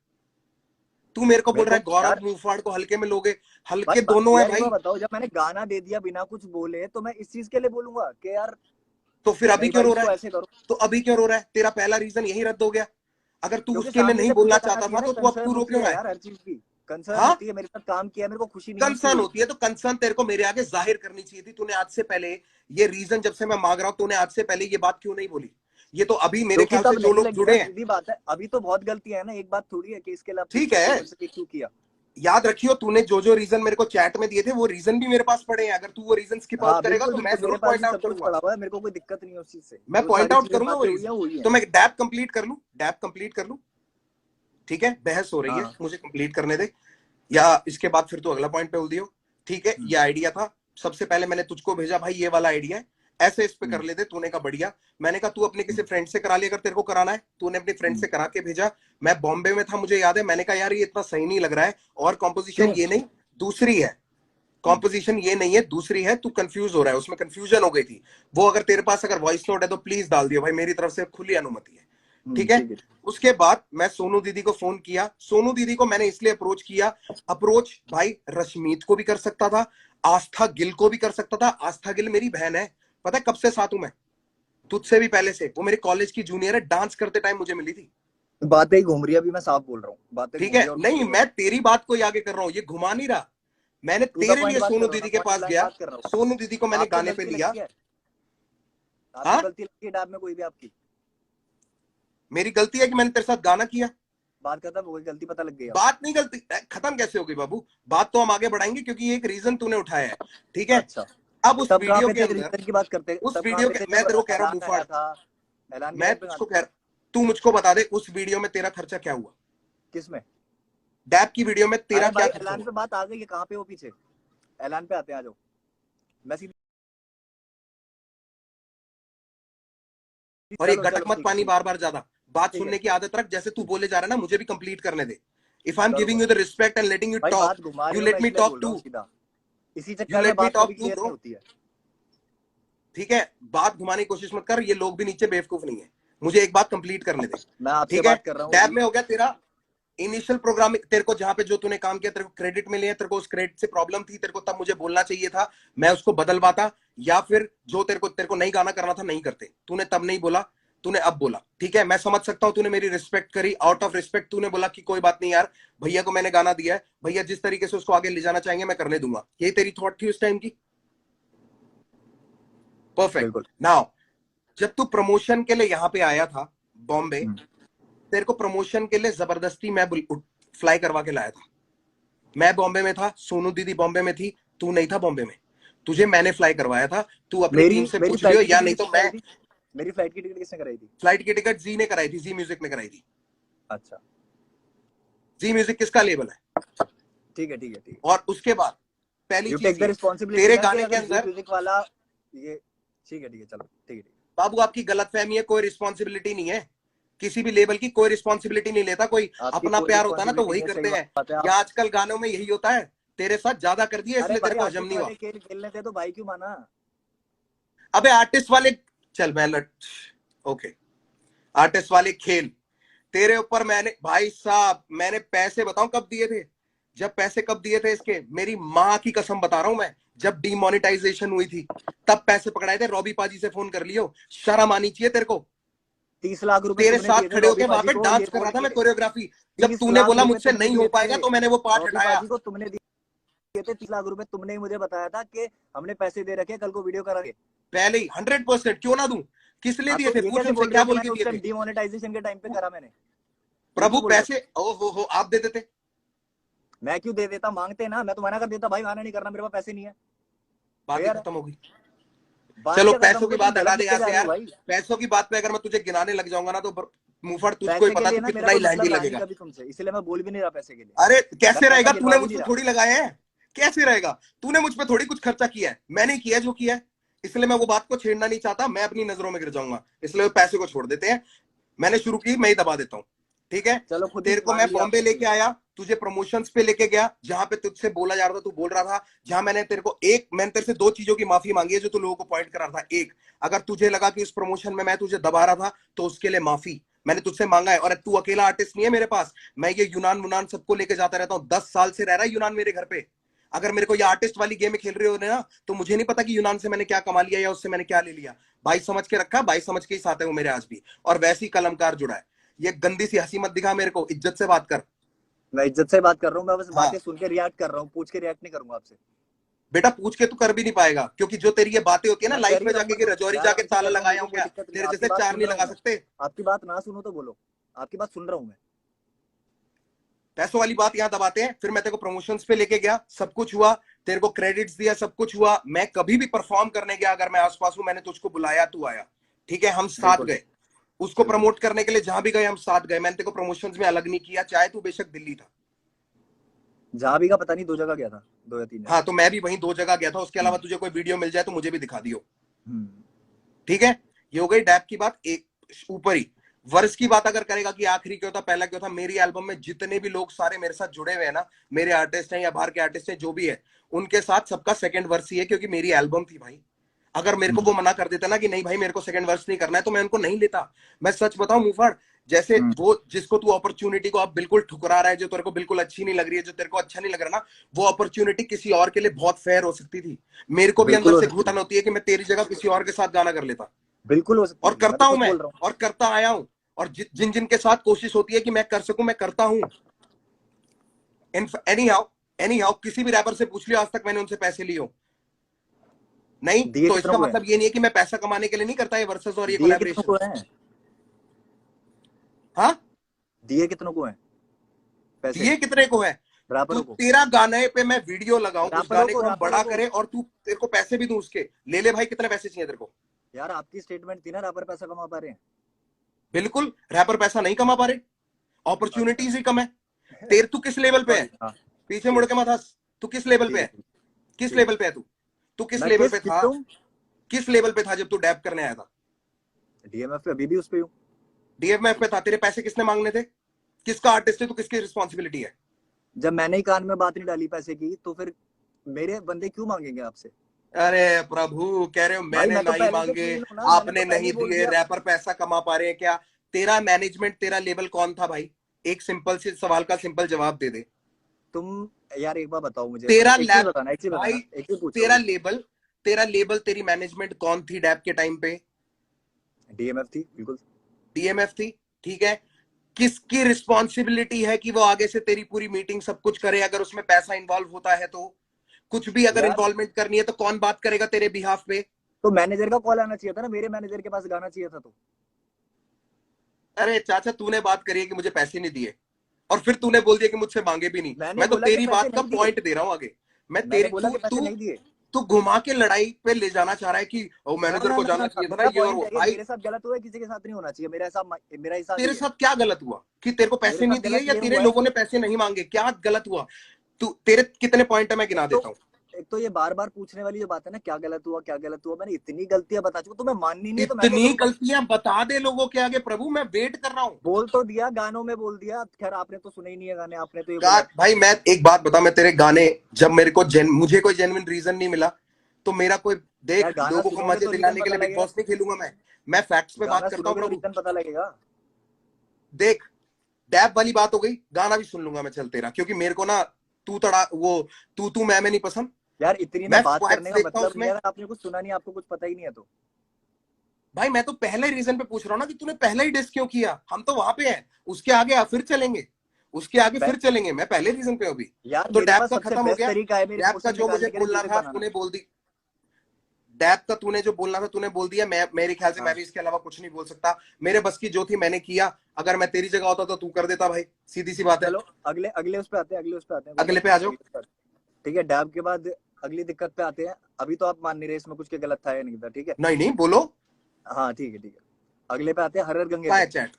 तू मेरे को बोल मेरे रहा को है गौरव यार, मुंहफाड़ को हल्के में लोगे। हल्के भाई दोनों है यार एक बार भाई। बताओ, जब मैंने गाना दे दिया बिना कुछ बोले तो मैं इस चीज के लिए बोलूंगा कि यार तो फिर अभी नहीं क्यों भाई रो रहा इसको है? ऐसे करो? तो अभी क्यों रो रहा है? तेरा पहला रीजन यही रद्द हो गया। अगर तू क्योंकि उसके लिए सामने नहीं से बोलना फीडबैक आना चाहता चाहिए था ना, तो तू अब कंसर्न तू रो होती क्यों है रहा है? यार हर चीज की। कंसर्न हाँ, होती है, मेरे साथ काम किया, मेरे को खुशी नहीं मिलती कंसर्न हुई। होती है तो कंसर्न तेरे को मेरे आगे जाहिर करनी चाहिए थी। तूने आज से पहले, ये रीजन जब से मैं मांग रहा हूं, तूने आज से पहले ये बात क्यों नहीं बोली? ये तो अभी मेरे क्योंकि ख्याल से तब जो नहीं लोग लगी ना, जुड़े हैं। सीधी बात है। अभी तो बहुत गलतियां है ना, एक बात थोड़ी है कि इसके लिए आप पूछ ठीक सकते हो है, मेरे से कि क्यों किया। याद रखियो, तूने जो जो रीजन मेरे को चैट में दिए थे वो रीजन भी मेरे पास पड़े हैं। अगर तू वो रीजन स्किप आउट हाँ करेगा बिल्कुल तो मैं बिल्कुल, मेरे जरूर पास पॉइंट भी आउट सब कुछ करूंगा। पड़ा हुआ है, मेरे को कोई दिक्कत नहीं है उस चीज से। मैं जो पॉइंट सारी आउट चीजें करूंगा वो बातें हुई है रीजन। हुई है। तो मैं डैप कंप्लीट कर लूं, डैप कंप्लीट कर लूं, ठीक है? बहस हो रही है, हाँ मुझे कंप्लीट करने दे, या इसके बाद फिर तू अगला पॉइंट पे बोल दियो। ठीक है, ये आइडिया था। सबसे पहले मैंने तुझको भेजा भाई ये वाला आइडिया है, ऐसे इस पे कर लेते। तूने कहा बढ़िया। मैंने कहा तू अपने किसी फ्रेंड से करा ले अगर तेरे को कराना है। तूने अपने फ्रेंड से करा के भेजा। मैं बॉम्बे में था, मुझे याद है, मैंने कहा यार ये इतना सही नहीं लग रहा है, और कॉम्पोजिशन क्यों? ये नहीं दूसरी है, कॉम्पोजिशन ये नहीं है दूसरी है, तू कंफ्यूज हो रहा है, उसमें कंफ्यूजन हो गई थी। वो अगर तेरे पास अगर वॉइस नोट है तो प्लीज डाल दियो भाई, मेरी तरफ से खुली अनुमति है, ठीक है? ठीक है। उसके बाद मैं सोनू दीदी को फोन किया। सोनू दीदी को मैंने इसलिए अप्रोच किया, अप्रोच भाई रश्मीत को भी कर सकता था, आस्था गिल को भी कर सकता था। आस्था गिल मेरी बहन है, पता है कब से साथ हूं मैं, तुझसे भी पहले से। वो मेरे कॉलेज की जूनियर है, डांस करते टाइम मुझे मिली थी, बातें ही घूम रही है, अभी मैं साफ बोल रहा हूँ, बातें ठीक घूम है? रही है और नहीं, घूम रही मैं है। तेरी बात को ही आगे कर रहा हूं, ये घुमा नहीं रहा। मैंने टू द तेरे पॉइंट लिए बात कर सोनू रहा हूँ ना, दीदी के पॉइंट पास ब्लैंक गया, बात कर रहा हूँ। सोनू दीदी को मैंने आपको गाने पे गलती लिया। लगती है? आपको हाँ, गलती लगती है डैब में कोई भी आपकी? मेरी गलती है कि मैंने तेरे साथ गाना किया? बात खत्म हो गई, गलती पता लग गई आपको। बात नहीं, गलती खत्म कैसे हो गई बाबू? बात तो हम आगे बढ़ाएंगे क्योंकि ये एक रीजन तूने उठाया है, ठीक है? अच्छा, अब उस तब कहाँ वीडियो पे के थे अंदर, रिश्ते की बात करते? उस तब कहाँ वीडियो पे के, थे मैं जब तेरे को कह रहा हूँ ऐलान आया मुफाड़, था? ऐलान के मैं टाइम पे कहाँ तुझको थे? कह रहा, तू मुझको बता दे उस वीडियो में तेरा खर्चा क्या हुआ? किस में? डैप की वीडियो में तेरा अरे क्या भाई खर्चा ऐलान हुआ? पे बात आ गई है, कहाँ पे हो पीछे? ऐलान पे आते हैं, आ जाओ। मैं सीधी, और ये चलो गटक चलो मत ठीक है पानी ठीक है बार बार ज्यादा, बात ठीक है सुनने की आदत रख। जैसे तू बोले जा रहा है ना, मुझे भी कंप्लीट करने दे। इफ आई एम करो गिविंग करो। You the respect and letting you भाई टॉक, बात घुमा यू रहे हो, मैं लेट मी इसलिए टॉक बोल रहा हूँ टू, सीधा। इसी यू चक्कर में लेट मी बात कभी टॉक टू क्लियर नहीं ब्रो, होती है। ठीक है? बात घुमाने की कोशिश मत कर, ये लोग भी नीचे बेवकूफ नहीं है। मुझे एक बात कंप्लीट करने दे, मैं आपसे ठीक है? बात कर रहा हूँ डैब अभी। में हो गया तेरा इनिशियल प्रोग्रामिंग, तेरे को जहां पे जो तूने काम किया तेरे को क्रेडिट मिले हैं, तेरे को उस क्रेडिट से प्रॉब्लम थी, तेरे को तब मुझे बोलना चाहिए था, मैं उसको बदलवाता। या फिर जो तेरे को नहीं गाना करना था नहीं करते, तूने तब नहीं बोला, तूने अब बोला, ठीक है? मैं समझ सकता हूं, तूने मेरी रिस्पेक्ट करी, आउट ऑफ रिस्पेक्ट तूने बोला कि कोई बात नहीं यार, भैया को मैंने गाना दिया है, भैया जिस तरीके से उसको आगे ले जाना चाहेंगे मैं करने दूंगा। यही तेरी थॉट थी उस टाइम की? परफेक्ट। बिल्कुल। नाउ जब तू प्रमोशन के लिए यहां पे आया था बॉम्बे, तेरे को प्रमोशन के लिए जबरदस्ती मैं फ्लाई करवा के लाया था। मैं बॉम्बे में था, सोनू दीदी बॉम्बे में थी, तू नहीं था बॉम्बे में, तुझे मैंने फ्लाई करवाया था। तू अपनी मेरी टीम से मेरी पूछ लियो, फ्लाइट की या टिकट नहीं तो किसने मैं। कराई थी? मेरी फ्लाइट की टिकट किसने कराई थी? फ्लाइट की टिकट जी ने कराई थी, जी म्यूजिक ने कराई थी। अच्छा जी म्यूजिक किसका लेबल है? ठीक है ठीक है ठीक है। और उसके बाद पहली यू टेक चीज द ये, रिस्पॉन्सिबिलिटी तेरे ना, कि गाने के अगर जी अंदर, म्यूजिक वाला ये, ठीक है चलो ठीक है। बाबू आपकी गलतफहमी है, कोई रिस्पॉन्सिबिलिटी नहीं है, किसी भी लेवल की कोई रिस्पॉन्सिबिलिटी नहीं लेता कोई। आपकी अपना कोई प्यार होता है ना तो रिस्पॉन्सिबिलिटी वही नहीं है, सही करते हैं, बात है या आप। आजकल गानों में यही होता है। तेरे साथ ज्यादा कर दिया अरे इसलिए तेरे भाई को हजम आर्टिस्ट नहीं हुआ। वाले खेल खेलने थे तो भाई क्यों माना? अबे आर्टिस्ट वाले, चल मैं लट, ओके, आर्टिस्ट वाले खेल तेरे ऊपर मैंने, भाई साहब मैंने पैसे बताऊं कब दिए थे? जब पैसे कब दिए थे इसके, मेरी माँ की कसम बता रहा हूं मैं, जब डिमोनेटाइजेशन हुई थी तब पैसे पकड़ाए थे। रॉबी पाजी से फोन कर लियो, शर्म आनी चाहिए तेरे को। 30 लाख रुपए तेरे तुमने साथ दिए थे खड़े रॉबी होके वहां पाजी पे को ये डांस कर बोल रहा था के। मैं, कोरियोग्राफी। जब 30 तूने लाख बोला रुपए मुझसे तुमने नहीं हो दिए थे पाएगा तो मैंने वो पार्ट रॉबी हटाया। पाजी को, तुमने दिए थे 30 लाख रुपए, तुमने ही मुझे बताया था कि हमने पैसे दे रखे, कल को वीडियो करांगे। पहले ही 100%, क्यों ना दूं? किस लिए हाँ दिए तो थे? ये पूछ कैसे उनसे बोल रहे क्या हो कि बोल के मैंने उस दिए टाइम थे? डिमोनेटाइजेशन के टाइम पे करा मैंने? ये प्रभु क्यों बोल रहे पैसे, ओ हो आप दे देते? हो? मैं क्यों दे देता? मांगते ना, मैं तो मना कर देता भाई, माना नहीं करना, मेरे पास पैसे नहीं है। बात ही फेयर है। खत्म होगी। बात चलो क्या खत्म पैसों हो की गई? तुम बात हटा गलत दे लेके यहाँ जा से रहे हो यार। भाई। पैसों की बात पे अगर मैं तुझे गिनाने लग जाऊंगा ना तो मुंहफड़ तुझको ही पैसे के पता है, लिए तू ना मेरा कितना ही कोई लैंडी मतलब रहा नहीं लगेगा। कभी तुमसे, इसलिए मैं बोल भी नहीं रहा पैसे के लिए। अरे मैं कैसे पैसा रहेगा? तूने गिनवा भी मुझ नहीं पे रहा। थोड़ी लगाया है, कैसे रहेगा? तूने मुझ पे थोड़ी कुछ खर्चा किया है, मैंने किया है जो किया है। इसलिए मैं वो बात को छेड़ना नहीं चाहता, मैं अपनी नजरों में गिर जाऊंगा, इसलिए पैसे को छोड़ देते हैं। मैंने शुरू की, मैं ही दबा देता हूँ, ठीक है? चलो खुद ही तेरे को मान मैं लिया बॉम्बे आपने, ठीक लेके है। आया, तुझे प्रमोशंस पे लेके गया, जहां पे तुझसे बोला जा रहा था तू बोल रहा था, जहां मैंने तेरे को मैंने तेरे से दो चीजों की माफी मांगी है जो तू लोगों को पॉइंट करा था। एक, अगर तुझे लगा कि उस प्रमोशन में मैं तुझे दबा रहा था तो उसके लिए माफी मैंने तुझसे मांगा है। और तू अकेला आर्टिस्ट नहीं है मेरे पास, मैं ये यूनान मुनान सबको लेके जाता रहता हूँ, 10 साल से रह रहा है यूनान मेरे घर पे। अगर मेरे को ये आर्टिस्ट वाली गेम खेल रहे हो ना तो मुझे नहीं पता कि यूनान से मैंने क्या कमा लिया या उससे मैंने क्या ले लिया। भाई समझ के रखा, भाई समझ के ही साथ है वो मेरे आज भी, और वैसी कलमकार जुड़ा है। ये गंदी सी हंसी मत दिखा मेरे को, इज्जत से बात कर। मैं इज्जत से बात कर रहा हूँ, मैं बस हाँ बातें सुन के रिएक्ट कर रहा हूँ, पूछ के रिएक्ट नहीं करूंगा आपसे। बेटा, पूछ के तू कर भी नहीं पाएगा, क्योंकि जो तेरी ये बातें होती है ना मैं कर लाइफ ही में रहा हूँ, जाके मैं कि तो रजौरी यार जाके आराम से ताला कर रहा हूँ, मेरे लगाया को हूं कोई क्या? दिक्कत नहीं है। तेरे आपकी जैसे बात चार सुन नहीं रहा लगा हूँ मैं। सकते। आपकी बात ना सुनो तो बोलो। आपकी बात सुन रहा हूँ मैं। पैसों वाली बात यहाँ दबाते हैं। फिर मैं तेरे को प्रमोशंस पे लेके गया, सब कुछ हुआ, तेरे को क्रेडिट्स दिया, सब कुछ हुआ। मैं कभी भी परफॉर्म करने गया, अगर मैं आसपास हूं, मैंने तुझको बुलाया, तू आया, ठीक है, हम साथ बिल्कुल गए। उसको प्रमोट करने के लिए जहां भी गए हम साथ गए। मैंने तेरे को प्रमोशंस में अलग नहीं किया, चाहे तू बेशक दिल्ली था। जहां भी का पता नहीं, 2 जगह गया था, 2 या 3 जगह। हाँ, तो मैं भी वहीं 2 जगह गया था। उसके अलावा तुझे कोई वीडियो मिल जाए तो मुझे भी दिखा दियो, ठीक है। ये हो गई डैप की बात। एक ऊपर ही वर्ष की बात अगर करेगा कि आखिरी क्यों था, पहला क्यों था, मेरी एल्बम में जितने भी लोग सारे मेरे साथ जुड़े हुए हैं ना, मेरे आर्टिस्ट हैं या बाहर के आर्टिस्ट हैं, जो भी है, उनके साथ सबका सेकंड वर्ष ही है, क्योंकि मेरी एल्बम थी भाई। अगर मेरे को वो मना कर देता ना कि नहीं भाई मेरे को सेकंड वर्ष नहीं करना है, तो मैं उनको नहीं लेता। मैं सच बताऊं मुफाड़, जैसे वो जिसको तू अपॉर्चुनिटी को आप बिल्कुल ठुकरा रहा है, जो तेरे को बिल्कुल अच्छी नहीं लग रही है, जो तेरे को अच्छा नहीं लग रहा ना, वो अपॉर्चुनिटी किसी और के लिए बहुत फेयर हो सकती थी। मेरे को भी बिल्कुल अंदर हो से सकती घुटन होती है कि मैं तेरी जगह किसी और के साथ गाना कर लेता, बिल्कुल हो सकती और है। करता तो हूं खुद मैं, बोल रहा हूँ। और करता आया हूं, और जिन जिन के साथ कोशिश होती है कि मैं कर सकूं, मैं करता हूं। एनी हाउ किसी भी रैपर से पूछ लियो, आज तक मैंने उनसे पैसे लिए हो नहीं। दिए तो कितनों इसका को है? मतलब ये नहीं है कि मैं पैसा कमाने के लिए नहीं करता ये वर्सेस और ये दिए कितनों कोलैबोरेशन। को है? हाँ, दिए कितनों को है पैसे? दिए कितने को है? तू रैपरों को। तेरा गाने पे मैं वीडियो लगाऊं, उस रैपरों गाने को, को हम रैपरों बड़ा को। करें, और तू तेरे को पैसे भी दूं उसके, ले ले भाई, कितने पैसे चाहिए तेरे को? यार आपकी स्टेटमेंट थी ना, रैपर पैसा कमा पा रहे हैं। बिल्कुल, रैपर पैसा नहीं कमा पा रहे, अच्छा। अपॉर्चुनिटीज ही कम है। तेरे तू किस लेवल पे है? सॉरी, हाँ। पीछे मुड़ ठीक के मत हंस। तू किस लेवल ठीक पे है, है? ठीक किस ठीक है। लेवल पे है तू? तू किस मैं लेवल किस पे किस था? पे हूँ? किस लेवल पे था जब तू डैप करने आया था? डीएमएफ पे अभी भी उस पे हूँ। डीएमएफ पे था। तेरे पैसे किसने मांगने थे? किसका आर्टिस्ट है तू? किसकी रिस्पॉन्सिबिलिटी है? जब मैंने ही कान में बात नहीं डाली पैसे की, तो फिर मेरे बंदे क्यों मांगेंगे आपसे? अरे प्रभु, कह रहे हो भाई मैंने मैं तो नहीं पहले से मांगे, क्लीन हूँ ना, मैंने आपने तो पहले ही नहीं बोल दिए, दिया। रैपर पैसा कमा पा रहे हैं क्या? तेरा मैनेजमेंट, तेरा लेवल कौन था भाई? एक सिंपल से सवाल का सिंपल जवाब दे दे। तुम यार एक बार बताओ मुझे, तेरा एक चीज लैब बताना, एक चीज भाई, बताना, एक चीज पूछो तेरा अभी। लेबल, तेरा लेबल, तेरी मैनेजमेंट कौन थी डैप के टाइम पे? डीएमएफ थी, बिल्कुल। डीएमएफ थी, ठीक है। किसकी रिस्पॉन्सिबिलिटी है कि वो आगे से तेरी पूरी मीटिंग सब कुछ करे? अगर उसमें पैसा इन्वॉल्व होता है तो, कुछ भी अगर यार इन्वॉल्वमेंट करनी है तो कौन बात करेगा तेरे बिहाफ पे? तो मैनेजर का कॉल आना चाहिए था ना, मेरे मैनेजर के पास गाना चाहिए था तो। अरे चाचा, तूने बात करी है कि मुझे पैसे नहीं दिए, और फिर तूने बोल दिया कि मुझसे मांगे भी नहीं। मैंने मैं तो बोला कि तेरी पैसे बात का नहीं दिए। पॉइंट दे रहा हूं आगे। मैं मैंने तेरी बोला तू कि पैसे तू नहीं दिए। तू घुमा के लड़ाई पे ले जाना चाह रहा है कि ओ ना मैनेजर ना को ना ना जाना ना, चाहिए था ना मेरा ये और पॉइंट वो। है कि भाई मेरे साथ गलत हुआ है, किसी के साथ नहीं होना चाहिए। मेरा हिसाब तेरे ही है। साथ क्या गलत हुआ कि तेरे को मेरे पैसे साथ नहीं दिए, गलत या ये तेरे हुआ है लोगों कि ने पैसे नहीं मांगे? क्या गलत हुआ? तू तेरे कितने पॉइंट है मैं गिना एक तो देता हूँ। एक तो ये बार बार पूछने वाली जो बात है ना, क्या गलत हुआ क्या गलत हुआ, मैंने इतनी गलतियां बता चुका, तुम्हें माननी नहीं है तो मैं क्या इतनी करूं भाई? गलतियां बता दे लोगों के आगे प्रभु, मैं वेट कर रहा हूँ। बोल तो दिया, गानों में बोल दिया। खैर आपने तो सुने ही नहीं है गाने, आपने तो ये बोला। भाई मैं एक बात बता, मैं तेरे गाने, जब मेरे को मुझे कोई जेन्युइन रीजन नहीं मिला, तो मेरा कोई, यार देख, गाना लोगों को सुनोगे मजे तो रीजन दिलाने के पता लिए बिग लगेगा। बॉस नहीं खेलूंगा मैं फैक्ट्स पे गाना बात करता हूँ सुनोगे तो प्रभु। रीजन पता लगेगा। देख, डैप वाली बात हो गई, गाना भी सुन लूंगा मैं, चल तेरा, क्योंकि मेरे को ना तू तड़ा वो तू मैं नहीं पसंद। यार इतनी ना मैं बात फैक्ट्स करने का देखता हूँ मतलब नहीं उसमें। है अगर आपने कुछ सुना नहीं, आपको कुछ पता ही नहीं है तो। भाई मैं तो पहले रीजन पे पूछ रहा हूँ ना कि तूने पहले ही डिस क्यों किया। हम तो वहां पे हैं, उसके आगे फिर चलेंगे, उसके आगे फिर चलेंगे। मैं पहले रीजन पे हूँ अभी। यार तो मेरे डैप पास का सबसे खत्म हो बेस्ट गया। तरीका है मेरे डैप का इमोशन जो मुझे निकालने के लिए, बोलना म्यूजिक था बनाना। तूने बोल दी। डैप का तूने जो बोलना था तूने बोल दिया। मैं, मेरे ख्याल से मैं हाँ भी इसके अलावा कुछ नहीं बोल सकता। मेरे बस की जो थी मैंने किया। अगर मैं तेरी जगह होता तो तू कर देता भाई, सीधी सी बात है। चलो अगले अगले उस पे आते हैं, अगले उस पे आते हैं, कोई अगले बात पे नहीं, आ जाओ। अगले उस पे आते हैं। ठीक है, डैब के बाद अगली दिक्कत पे आते हैं। अभी तो आप मान नहीं रहे इसमें कुछ के गलत था या नहीं था, ठीक है। नहीं नहीं बोलो। हाँ ठीक है ठीक है। अगले पे आते हैं, हर हर गंगे कहाँ पे। है चैट?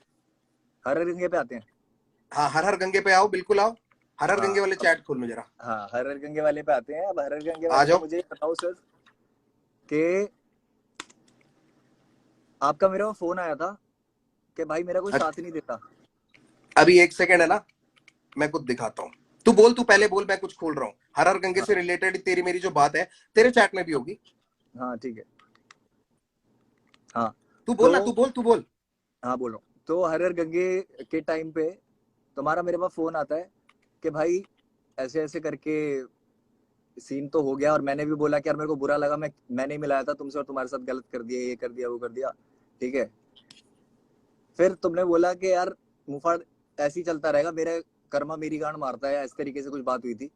हर हर गंगे पे आते हैं। हाँ, हर हर गंगे पे आओ, बिल्कुल आओ। हर हर हाँ गंगे वाले अब, चैट खोल लो जरा। हाँ हर हर गंगे वाले पे आते हैं। अब हर हर गंगे आ वाले में जाओ। मुझे ये बताओ सर कि आपका मेरे को फोन आया था कि भाई मेरा कोई साथ नहीं देता। अभी एक सेकंड है ना, मैं कुछ दिखाता हूँ। तू बोल, तू पहले बोल, मैं कुछ खोल रहा हूँ। हर हर गंगे हाँ से रिलेटेड तेरी मेरी जो बात है, तेरे चैट में भी होगी। हाँ ठीक है। हाँ तू बोल तो ना, तू बोल, तू बोल। हाँ बोल रहा हूँ। तो हर हर गंगे के टाइम पे तुम्हारा मेरे पास फोन आता है कि भाई ऐसे ऐसे करके सीन तो हो गया, और मैंने भी बोला कि यार मेरे को बुरा लगा, मैंने ही मिलाया था तुमसे और तुम्हारे साथ गलत कर दिया, ये कर दिया वो कर दिया, ठीक है। फिर तुमने बोला कि यार मुफाड़ ऐसे ही चलता रहेगा, मेरा कर्मा मेरी गांड मारता है, इस तरीके से कुछ बात हुई थी,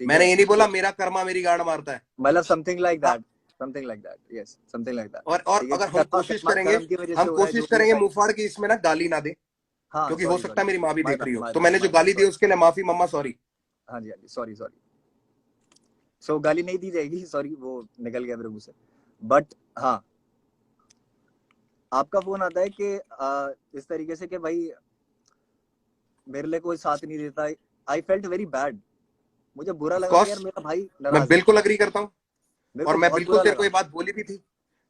ठीक मैंने है। ये नहीं बोला मेरा कर्मा मेरी गांड मारता है। मतलब समथिंग लाइक हाँ, that, something like that, yes something like that. और ठीक है अगर कि हम कर्मा कोशिश कर्मा करेंगे, कर्म की वजह से हो रहा है, जो भी मुफाड़ ऐसा। की इसमें ना गाली ना दे। हाँ क्योंकि हो सॉरी सकता सॉरी, है मेरी माँ भी माय देख बैड रही हो, माय तो बैड मैंने जो माय बैड, गाली दी सॉरी। उसके लिए माफी मम्मा, सॉरी। हाँ जी हाँ जी, सॉरी सॉरी। सो गाली नहीं दी जाएगी, सॉरी, वो निकल गया मेरे मुंह से। बट हाँ, आपका फोन आता है कि इस तरीके से कि भाई मेरे लिए कोई साथ नहीं देता। आई फेल्ट वेरी बैड, मुझे बुरा ऑफ लगा कि यार कोर्स, मेरा भाई मैं नाराज है। बिल्कुल अग्री करता हूँ, मेरे और को मैं बहुत बिल्कुल बुरा तेरे को लगा। ये बात बोली भी थी।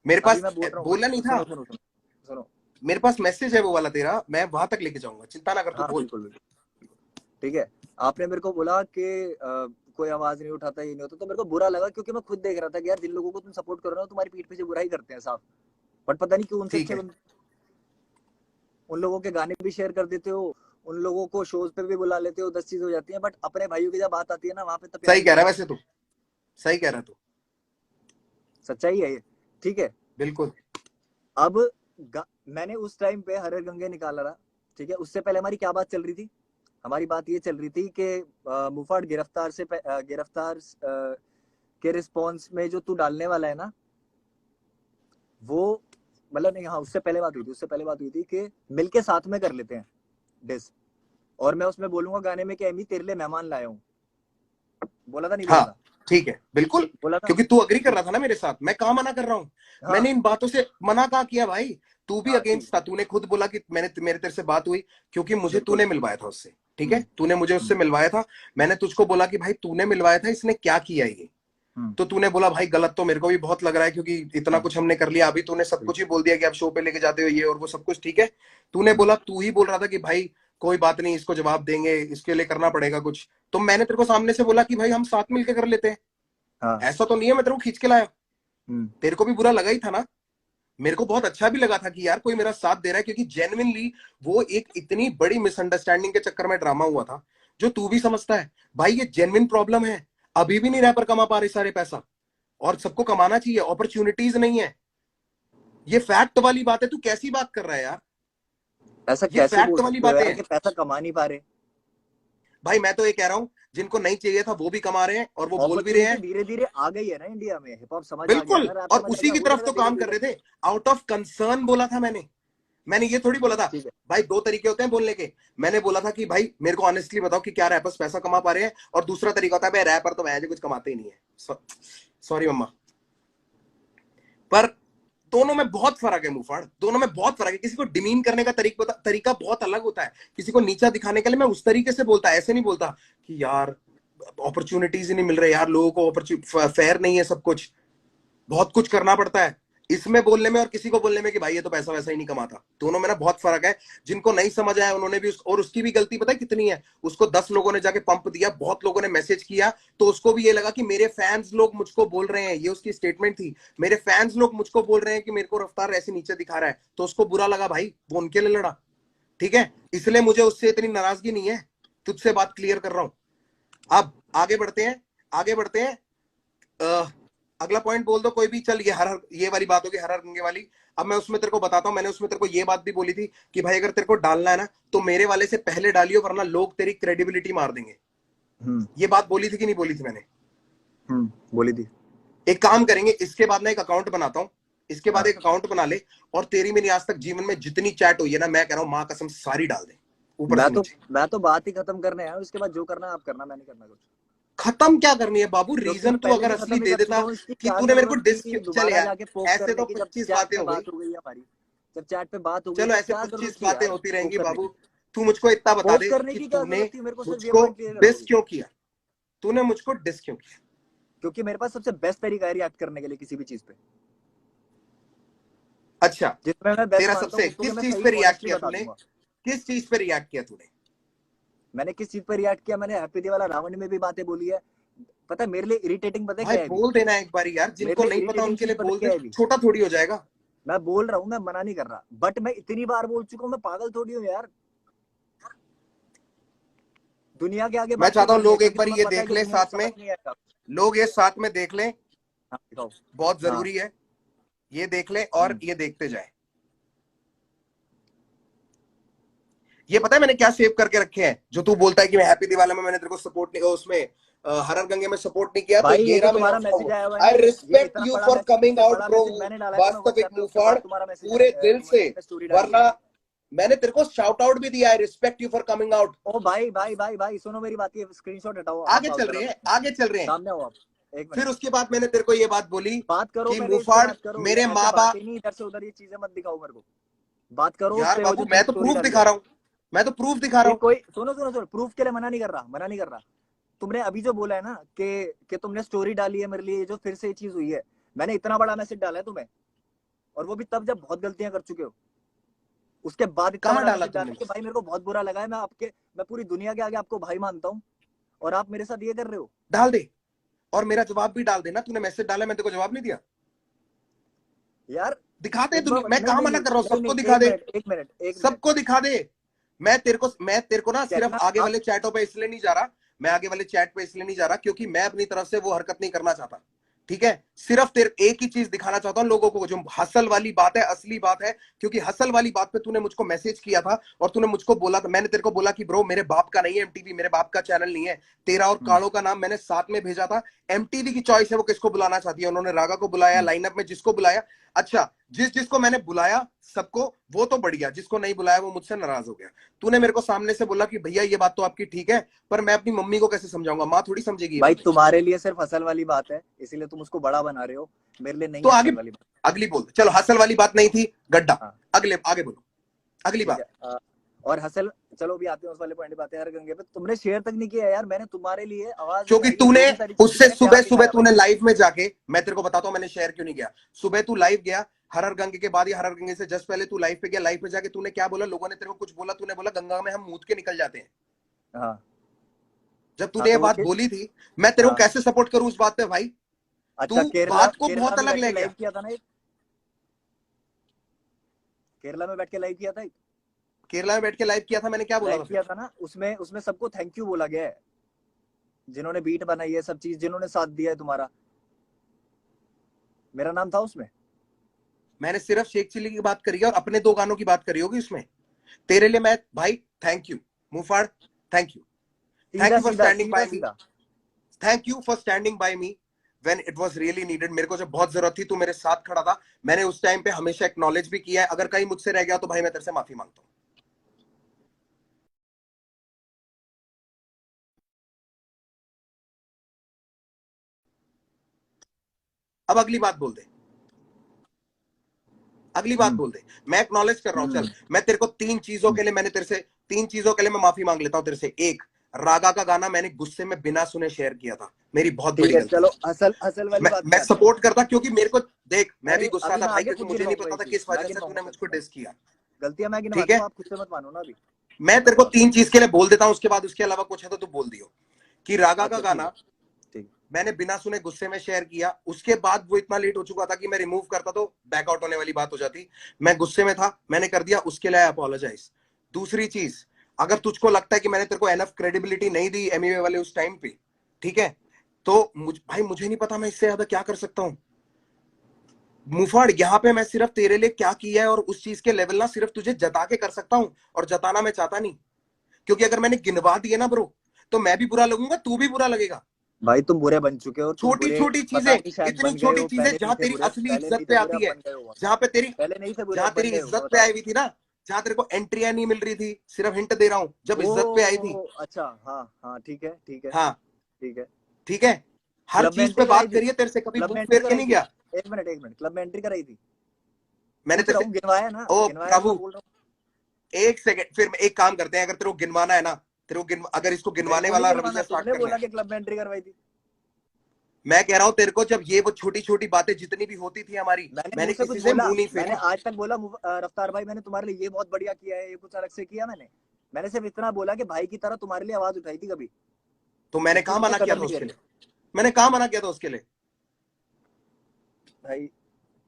मेरे अभी पास मैं बोल रहा हूँ, बोला नहीं था, सुनो सुनो सुनो सुनो। मेरे पास मैसेज है वो वाला तेरा, मैं वहां तक लेके जाऊंगा, चिंता ना कर, तू हाँ बोल। बिल्कुल बिल्कुल, ठीक है। आपने मेरे को बोला कि कोई आवाज नहीं उठाता, ये नहीं होता, तो मेरे को बुरा लगा, क्योंकि मैं खुद देख रहा था कि यार जिन लोगों को तुम सपोर्ट कर रहे हो तुम्हारी पीठ पीछे बुराई करते हैं साफ। बट पता नहीं क्यों उनसे ठीक अच्छे है, उन लोगों के गाने भी शेयर कर देते हो, उन लोगों को शोज पे भी बुला लेते हो, 10 चीजें हो जाती हैं, बट अपने भाइयों की जब बात आती है ना, वहां पे तो प्यार सही ही कह नहीं रहा है होता। वैसे तू, सही कह रहा है तू, सच्चाई है ये, ठीक है। बिल्कुल। अब मैंने उस टाइम पे हर हर गंगे निकाला रहा, ठीक है। उससे पहले हमारी क्या बात चल रही थी? हमारी बात ये चल रही थी कि मुफाड़ गिरफ्तार से गिरफ्तार के रिस्पॉन्स में जो तू डालने वाला है ना, वो मतलब नहीं, हाँ उससे पहले बात हुई थी, उससे पहले बात हुई थी कि मिलके साथ में कर लेते हैं डिस, और मैं उसमें बोलूंगा गाने में कि एमी तेरे लिए मेहमान लाया हूँ। बोला था नहीं बोला हाँ था? ठीक है, बिल्कुल, बोला था। क्योंकि तू अग्री कर ठीक रहा था ना मेरे साथ, मैं कहाँ मना कर रहा हूँ, हाँ मैंने इन बातों से मना कहाँ किया भाई, तू भी हाँ, ठीक अगेंस्ट था, तूने खुद बोला कि मेरे तेरे से बात हुई, क्योंकि मुझे बिल्कुल। तूने मिलवाया था उससे, ठीक है, हम्म तूने मुझे उससे हम्म मिलवाया था, मैंने तुझको बोला कि भाई तूने मिलवाया था, इसने क्या किया ये, हम्म, तो तूने बोला भाई गलत तो मेरे को भी बहुत लग रहा है, क्योंकि इतना हाँ कुछ हमने कर लिया, अभी तूने सब कुछ ही बिल्कुल। बोल दिया कि आप शो पे लेके जाते हो ये और वो सब कुछ, ठीक है, तूने हम्म, बोला, तू ही बोल रहा था कि भाई कोई बात नहीं, इसको जवाब देंगे, इसके लिए करना पड़ेगा कुछ, तो मैंने तेरे को सामने से बोला कि भाई हम साथ मिलकर कर लेते हैं, हाँ। ऐसा तो नहीं है मैं तेरे को खींच के लाया, हम्म तेरे को भी बुरा लगा ही था ना, मेरे को बहुत अच्छा भी लगा था कि यार कोई मेरा साथ दे रहा है, क्योंकि जेन्युइनली वो एक इतनी बड़ी मिसअंडरस्टैंडिंग के चक्कर में ड्रामा हुआ था, जो तू भी समझता है भाई, ये जेन्युइन प्रॉब्लम है, अभी भी नहीं रैपर कमा पा रहे सारे पैसा, और सबको कमाना चाहिए, अपॉर्चुनिटीज नहीं है, ये फैक्ट वाली बात है, तू कैसी बात कर रहा है यार, ऐसा ये कैसे फैक्ट बोल वाली सकते हो बातें यार हैं कि पैसा कमा नहीं पा रहे? भाई, मैं तो ये कह रहा हूं, जिनको नहीं चाहिए था वो भी कमा रहे हैं, और वो बोल भी रहे अपॉर्चुनिटी हैं, धीरे धीरे आ गई है ना इंडिया में, हिप हॉप समझ आ गया बिल्कुल, ना, रैप और समझ आ उसी गया, की हो तरफ जाएगा तो धीरे काम कर धीरे। रहे थे, आउट ऑफ कंसर्न बोला था मैंने ये थोड़ी बोला था, ठीक है। भाई दो तरीके होते हैं बोलने के, मैंने बोला था कि भाई मेरे को ऑनेस्टली बताओ कि क्या रैपर्स पैसा कमा पा रहे हैं, और दूसरा तरीका होता है भाई रैपर तो वैसे कुछ कमाते ही नहीं है, सॉरी मम्मा, पर दोनों में बहुत फर्क है मुफाड़, दोनों में बहुत फर्क है, किसी को डिमीन करने का तरीका बहुत अलग होता है, किसी को नीचा दिखाने के लिए मैं उस तरीके से बोलता, ऐसे नहीं बोलता कि यार अपॉर्चुनिटीज ही नहीं मिल रहे यार, लोगों को फेयर नहीं है सब कुछ, बहुत कुछ करना पड़ता है इसमें बोलने में और किसी को बोलने में कि भाई ये तो पैसा वैसा ही नहीं कमाता, दोनों में ना बहुत फर्क है, जिनको नहीं समझ आया उन्होंने भी और उसकी भी गलती पता है कितनी है, उसको 10 लोगों ने जाके पंप दिया, बहुत लोगों ने मैसेज किया, तो उसको भी ये लगा कि मेरे फैंस लोग मुझको बोल रहे हैं, ये उसकी स्टेटमेंट थी, मेरे फैंस लोग मुझको बोल रहे हैं कि मेरे को रफ्तार ऐसे नीचे दिखा रहा है, तो उसको बुरा लगा भाई, वो उनके लिए लड़ा, ठीक है, इसलिए मुझे उससे इतनी नाराजगी नहीं है, तुझसे बात क्लियर कर रहा हूं। अब आगे बढ़ते हैं, आगे बढ़ते हैं, अगला पॉइंट बोल दो कोई भी, चल ये वाली बात होगी हर हर गंगे वाली, अब मैं उसमें तेरे को बताता हूं, मैंने उसमें तेरे को ये बात भी बोली थी कि भाई अगर तेरे को डालना है ना तो मेरे वाले से पहले डालियो, वरना लोग तेरी क्रेडिबिलिटी मार देंगे, ये बात बोली थी कि नहीं बोली थी मैंने? बोली थी। एक काम करेंगे, इसके बाद ना एक अकाउंट बनाता हूँ, इसके बाद हाँ। एक अकाउंट बना ले, और तेरी मेरी आज तक जीवन में जितनी चैट हुई है ना, मैं कह रहा हूँ माँ कसम सारी डाल दे ऊपर से नीचे। मैं तो बात ही खत्म करने आया हूँ, इसके बाद जो करना है आप करना, मैं नहीं करना कुछ। खत्म क्या करनी है बाबू, क्योंकि रीजन मैं तू पहले अगर भी असली खत्म दे कर चुका देता हूँ, इसकी कि क्या तूने मेरे को जरूरत थी चल दोबारा यार, जाके पोक ऐसे करने तो की, जब 25 चैट बातें पे हो गई, बात हो गई हमारी, जब चैट पे बात हो गई चलो तो ऐसे क्या जरूरत 25 थी बातें यार होती पोक रहेंगी करने बाबू, की? तू मुझको इतना बता पोक दे करने कि की क्या तूने जरूरत थी? मेरे को सिर्फ ये मुझको पॉइंट क्लियर करो डिस अभी। क्यों किया, तूने मुझको डिस क्यों किया? क्योंकि मेरे पास सबसे बेस्ट तरीका है रिएक्ट करने के लिए किसी भी चीज पे, अच्छा, जिसमें मैं बेस्ट तेरा मानता हूँ सबसे उसको कि किस मैं चीज सही पे रिएक्ट ऑनेस्टली किया बता तूने, दूंगा। किस चीज पे रिएक्ट किया तूने? मैंने किस चीज पर रिएक्ट किया? मैंने हैप्पी दिवाला रावण में भी बातें बोली है। पता है मेरे लिए इरिटेटिंग पता है भाई क्या है अभी? बोल देना एक बारी यार, मेरे जिनको लिए नहीं पता इरिटेटिंग उनके चीज लिए पता है बोल क्या दे, है अभी? छोटा थोड़ी हो जाएगा। मैं बोल रहा हूँ, मैं मना नहीं कर रहा, बट मैं इतनी बार बोल चुका हूँ, मैं पागल थोड़ी हूँ यार दुनिया के आगे मैं बात क्यों चाहता हूँ करनी है? लोग एक क्योंकि बार तुम्हें ये पता है देख कि ले दुनिया को साथ समझ में, नहीं आएगा। लोग ये साथ में देख लें, हाँ दिखाओ। बहुत हाँ। जरूरी है, ये देख ले और ये देखते जाए। ये पता है मैंने क्या सेव करके रखे हैं, जो तू बोलता है कि मैं हैप्पी दिवाली में मैंने तेरे को सपोर्ट नहीं, उसमें हर हर गंगे में सपोर्ट नहीं किया, तो भाई ये ये जो रहा मेरा तुम्हारा उसका मैसेज वो, आया हुआ है ना, आई ये रिस्पेक्ट इतना यू बड़ा फॉर मैसेज, कमिंग सबसे आउट बड़ा ब्रो, मैसेज मैंने डाला है, तो मैं वास्तविक व्हाट्सएप पे उसके मुफाड़, बाद तुम्हारा मैसेज पूरे दिल से, स्टोरी डाली वरना है। मैंने तेरे को शाउट आउट भी दिया है, respect you for coming out. ओ भाई भाई भाई भाई सुनो मेरी बात, ये स्क्रीनशॉट हटाओ, आगे चल रहे हैं, आगे चल रहे हैं। सामने आओ आप, एक फिर मिनट उसके बाद मैंने तेरे को ये बात बोली बात करो, कि पहले मुफाड़ बात करो, मेरे ऐसे माँ बाप। बातें नहीं, इधर से उधर ये चीजें मत दिखाओ मेरे को, बात करो। यार उसपे वो बाबू जो मैं तो स्टोरी प्रूफ डाली दिखा है। रहा हूँ, मैं तो प्रूफ दिखा रहा हूँ। कोई सुनो सुनो सुनो, प्रूफ के लिए मना नहीं कर रहा, मना नहीं कर रहा। तुमने अभी जो बोला है ना कि तुमने स्टोरी डाली है मेरे लिए, जो फिर से ये चीज हुई है, मैंने इतना बड़ा मैसेज डाला है तुम्हें, और वो भी तब जब बहुत गलतियां कर चुके हो। उसके बाद इतना कहाँ बड़ा डाला मैसेज डाला तुमने? कि भाई मेरे को बहुत बुरा लगा है, मैं पूरी दुनिया के आगे आपको भाई मानता हूँ, और आप मेरे साथ ये कर रहे हो। डाल दे, और मेरा जवाब भी डाल देना। तूने मैसेज डाला, मैं तेरे को जवाब नहीं दिया यार दिखाते एक दुनिया, बार, मैं नहीं कहाँ नहीं मना कर रहा हूँ, नहीं सबको नहीं, दिखा दे, एक मिनट सबको दिखा दे। मैं तेरे को ना सिर्फ कहना आगे आप, वाले चैटों पे इसलिए नहीं जा रहा, मैं आगे वाले चैट पे इसलिए नहीं जा रहा क्योंकि मैं अपनी तरफ से वो हरकत नहीं करना चाहता, ठीक है। सिर्फ तेरे एक ही चीज दिखाना चाहता हूं लोगों को, जो हसल वाली बात है, असली बात है। क्योंकि हसल वाली बात पे तूने मुझको मैसेज किया था और तूने मुझको बोला था, मैंने तेरे को बोला कि ब्रो मेरे बाप का नहीं है एमटीवी, मेरे बाप का चैनल नहीं है। तेरा और काड़ो का नाम मैंने साथ में भेजा था। एमटीवी की चॉइस है वो किसको बुलाना चाहती है, उन्होंने रागा को बुलाया, लाइनअप में जिसको बुलाया। अच्छा, जिसको मैंने बुलाया सबको, वो तो बढ़िया, जिसको नहीं बुलाया वो मुझसे नाराज हो गया। तूने मेरे को सामने से बोला कि भैया ये बात तो आपकी ठीक है, पर मैं अपनी मम्मी को कैसे समझाऊंगा, माँ थोड़ी समझेगी भाई तुम्हारे लिए सिर्फ हसल वाली बात है, इसीलिए तुम उसको बड़ा बना रहे हो, मेरे लिए नहीं तो है आगे हसल वाली बात। अगली बोल, चलो हसल वाली बात नहीं थी, गड्ढा। हाँ, अगले आगे बोलो, अगली बात। और हसल, चलो भी आते हैं उस वाले पॉइंट पे, आते हैं हर गंगे पे। तुमने शेयर तक नहीं किया यार, मैंने तुम्हारे लिए आवाज क्योंकि उठाई है, तूने जो भी सारी चीजें उससे मैंने सुबह प्यार सुबह दिखाया तूने भाई। लाइव में जाके, मैं तेरे को बताता हूं मैंने शेयर क्यों नहीं किया। सुबह तू लाइव गया, हर गंगे के बाद या हर गंगे से जस्ट पहले तू लाइव पे गया। लाइव पे जाके तूने क्या बोला, लोगों ने तेरे को कुछ बोला, तूने बोला गंगा में हम मूत के निकल जाते हैं। हाँ जब तूने ये तो वो बात चीज, बोली थी, मैं तेरे को हाँ कैसे सपोर्ट करूं उस बात पे भाई। अच्छा, तू केरला बात को केरला बहुत में अलग बैठ के ले लाइव गया। किया था ना, केरला में बैठ के लाइव किया था, केरला में बैठ के लाइव किया था, मैंने क्या बोला लाइव था किया फिर? था ना, उसमें उसमें सबको थैंक यू बोला गया है, जिन्होंने बीट बनाई है, सब चीज जिन्होंने साथ दिया है तुम्हारा, मेरा नाम था उसमें। मैंने सिर्फ शेख चिल्ली की बात करी है और अपने 2 गानों की बात करी होगी उसमें। तेरे लिए मैं भाई थैंक यू मुफाड़, थैंक यू, थैंक सीधा यू फॉर सीधा स्टैंडिंग सीधा बाय मी, सीधा। Thank you for standing by me when it was really needed. मेरे को जब बहुत जरूरत थी तू मेरे साथ खड़ा था। मैंने उस टाइम पे हमेशा एक्नॉलेज भी किया है। अगर कहीं मुझसे रह गया तो भाई मैं तेरे से माफी मांगता हूं। अब अगली बात बोल दे, अगली बात बोल दे। मैं एक्नॉलेज कर रहा हूं, चल मैं तेरे को 3 चीजों के लिए, मैंने तेरे से 3 चीजों के लिए मैं माफी मांग लेता हूं तेरे से। एक, रागा का गाना मैंने गुस्से में बिना सुने शेयर किया था, मेरी बहुत ठीक बड़ी है, गलती चलो है। असल असल वाली बात पे मैं आते हैं। सपोर्ट करता क्योंकि मेरे को देख, मैं भी अरे गुस्सा अभी था मैं भाई, आगे क्योंकि खुद मुझे नहीं गिनवाऊंगा ये पता था चीज, किस मैं वजह से गिनवाऊंगा तूने फिर मुझको तुम्हारी डिस किया। गलतियां, मैं ठीक गिनवाता है, हूँ, आप गुस्से मत मानो ना अभी। मैं तेरे को 3 चीज के लिए बोल देता हूं, उसके बाद उसके अलावा कुछ है तो तू बोल दियो। कि रागा का अच्छा ठीक है, गाना ठीक। मैंने बिना सुने गुस्से में शेयर किया। उसके बाद वो इतना लेट हो चुका था कि मैं रिमूव करता तो बैकआउट होने वाली बात हो जाती। मैं गुस्से में था, मैंने कर दिया, उसके लिए अपोलोजाइज। दूसरी चीज, अगर तुझको लगता है कि मैंने तेरे को एनफ क्रेडिबिलिटी नहीं दी एमईए वाले उस टाइम पे, ठीक है, तो भाई मुझे नहीं पता मैं इससे ज्यादा क्या कर सकता हूं। मुफाड़, यहाँ पे मैं सिर्फ तेरे लिए क्या किया है और उस चीज के लेवल ना सिर्फ तुझे जता के कर सकता हूं, और जताना मैं चाहता नहीं। क्योंकि अगर मैंने गिनवा दिए ना ब्रो, तो मैं भी बुरा लगूंगा, तू भी बुरा लगेगा। भाई तुम बुरे बन चुके हो, तुम छोटी बुरे छोटी पता चीजें, नहीं शायद इतनी बन गए छोटी हो, चीजें पहले नहीं जहां थे तेरी बुरे, असली पहले इज्जत नहीं पे थे बुरे, आती अब है, बन गए हो। जहां पे तेरी पहले नहीं थे बुरे, जहां अब बन तेरी गए हो, मैं इज्जत पे बता रहा आई हुई थी ना, जहां तेरे को एंट्रियां नहीं मिल रही थी, सिर्फ हिंट दे रहा हूं, जब हूँ। इज्जत पे आई थी। ओ अच्छा, हाँ हाँ, ठीक है ठीक है हाँ ठीक है। ठीक है, हर क्लब में चीज पे एंट्री कराई बात थी, करिए, तेरे से कभी क्लब में बुक एंट्री फेयर के कराई नहीं थी, गया एक मिनट, क्लब में एंट्री कराई थी, मैंने पूछ तेरे रहा से। हूँ, गिनवाया ना, ओ गिनवाया तो मैं प्रभु, बोल रहा हूँ। एक सेकंड, फिर एक काम करते हैं, अगर तेरे को गिनवाना है ना, तेरे को अगर इसको मेरे गिनवाने को नहीं वाला गिनवाना, रवैया स्टार्ट तुमने करना बोला है, कि क्लब में एंट्री करवाई थी। मैं कह रहा हूं तेरे को, जब ये वो छोटी छोटी बातें जितनी भी होती थी हमारी, मैंने मुंह मैंने से किसी कुछ से बोला, मुंह नहीं मैंने फेरा। आज तक बोला रफ्तार भाई मैंने तुम्हारे लिए ये बहुत बढ़िया किया है, ये कुछ अलग से किया मैंने सिर्फ इतना बोला कि भाई की तरह तुम्हारे लिए आवाज उठाई थी कभी, तो मैंने उसके कहा ऊपर मना किया कदम था नहीं उसके करे। लिए, मैंने कहा मना किया था उसके लिए, भाई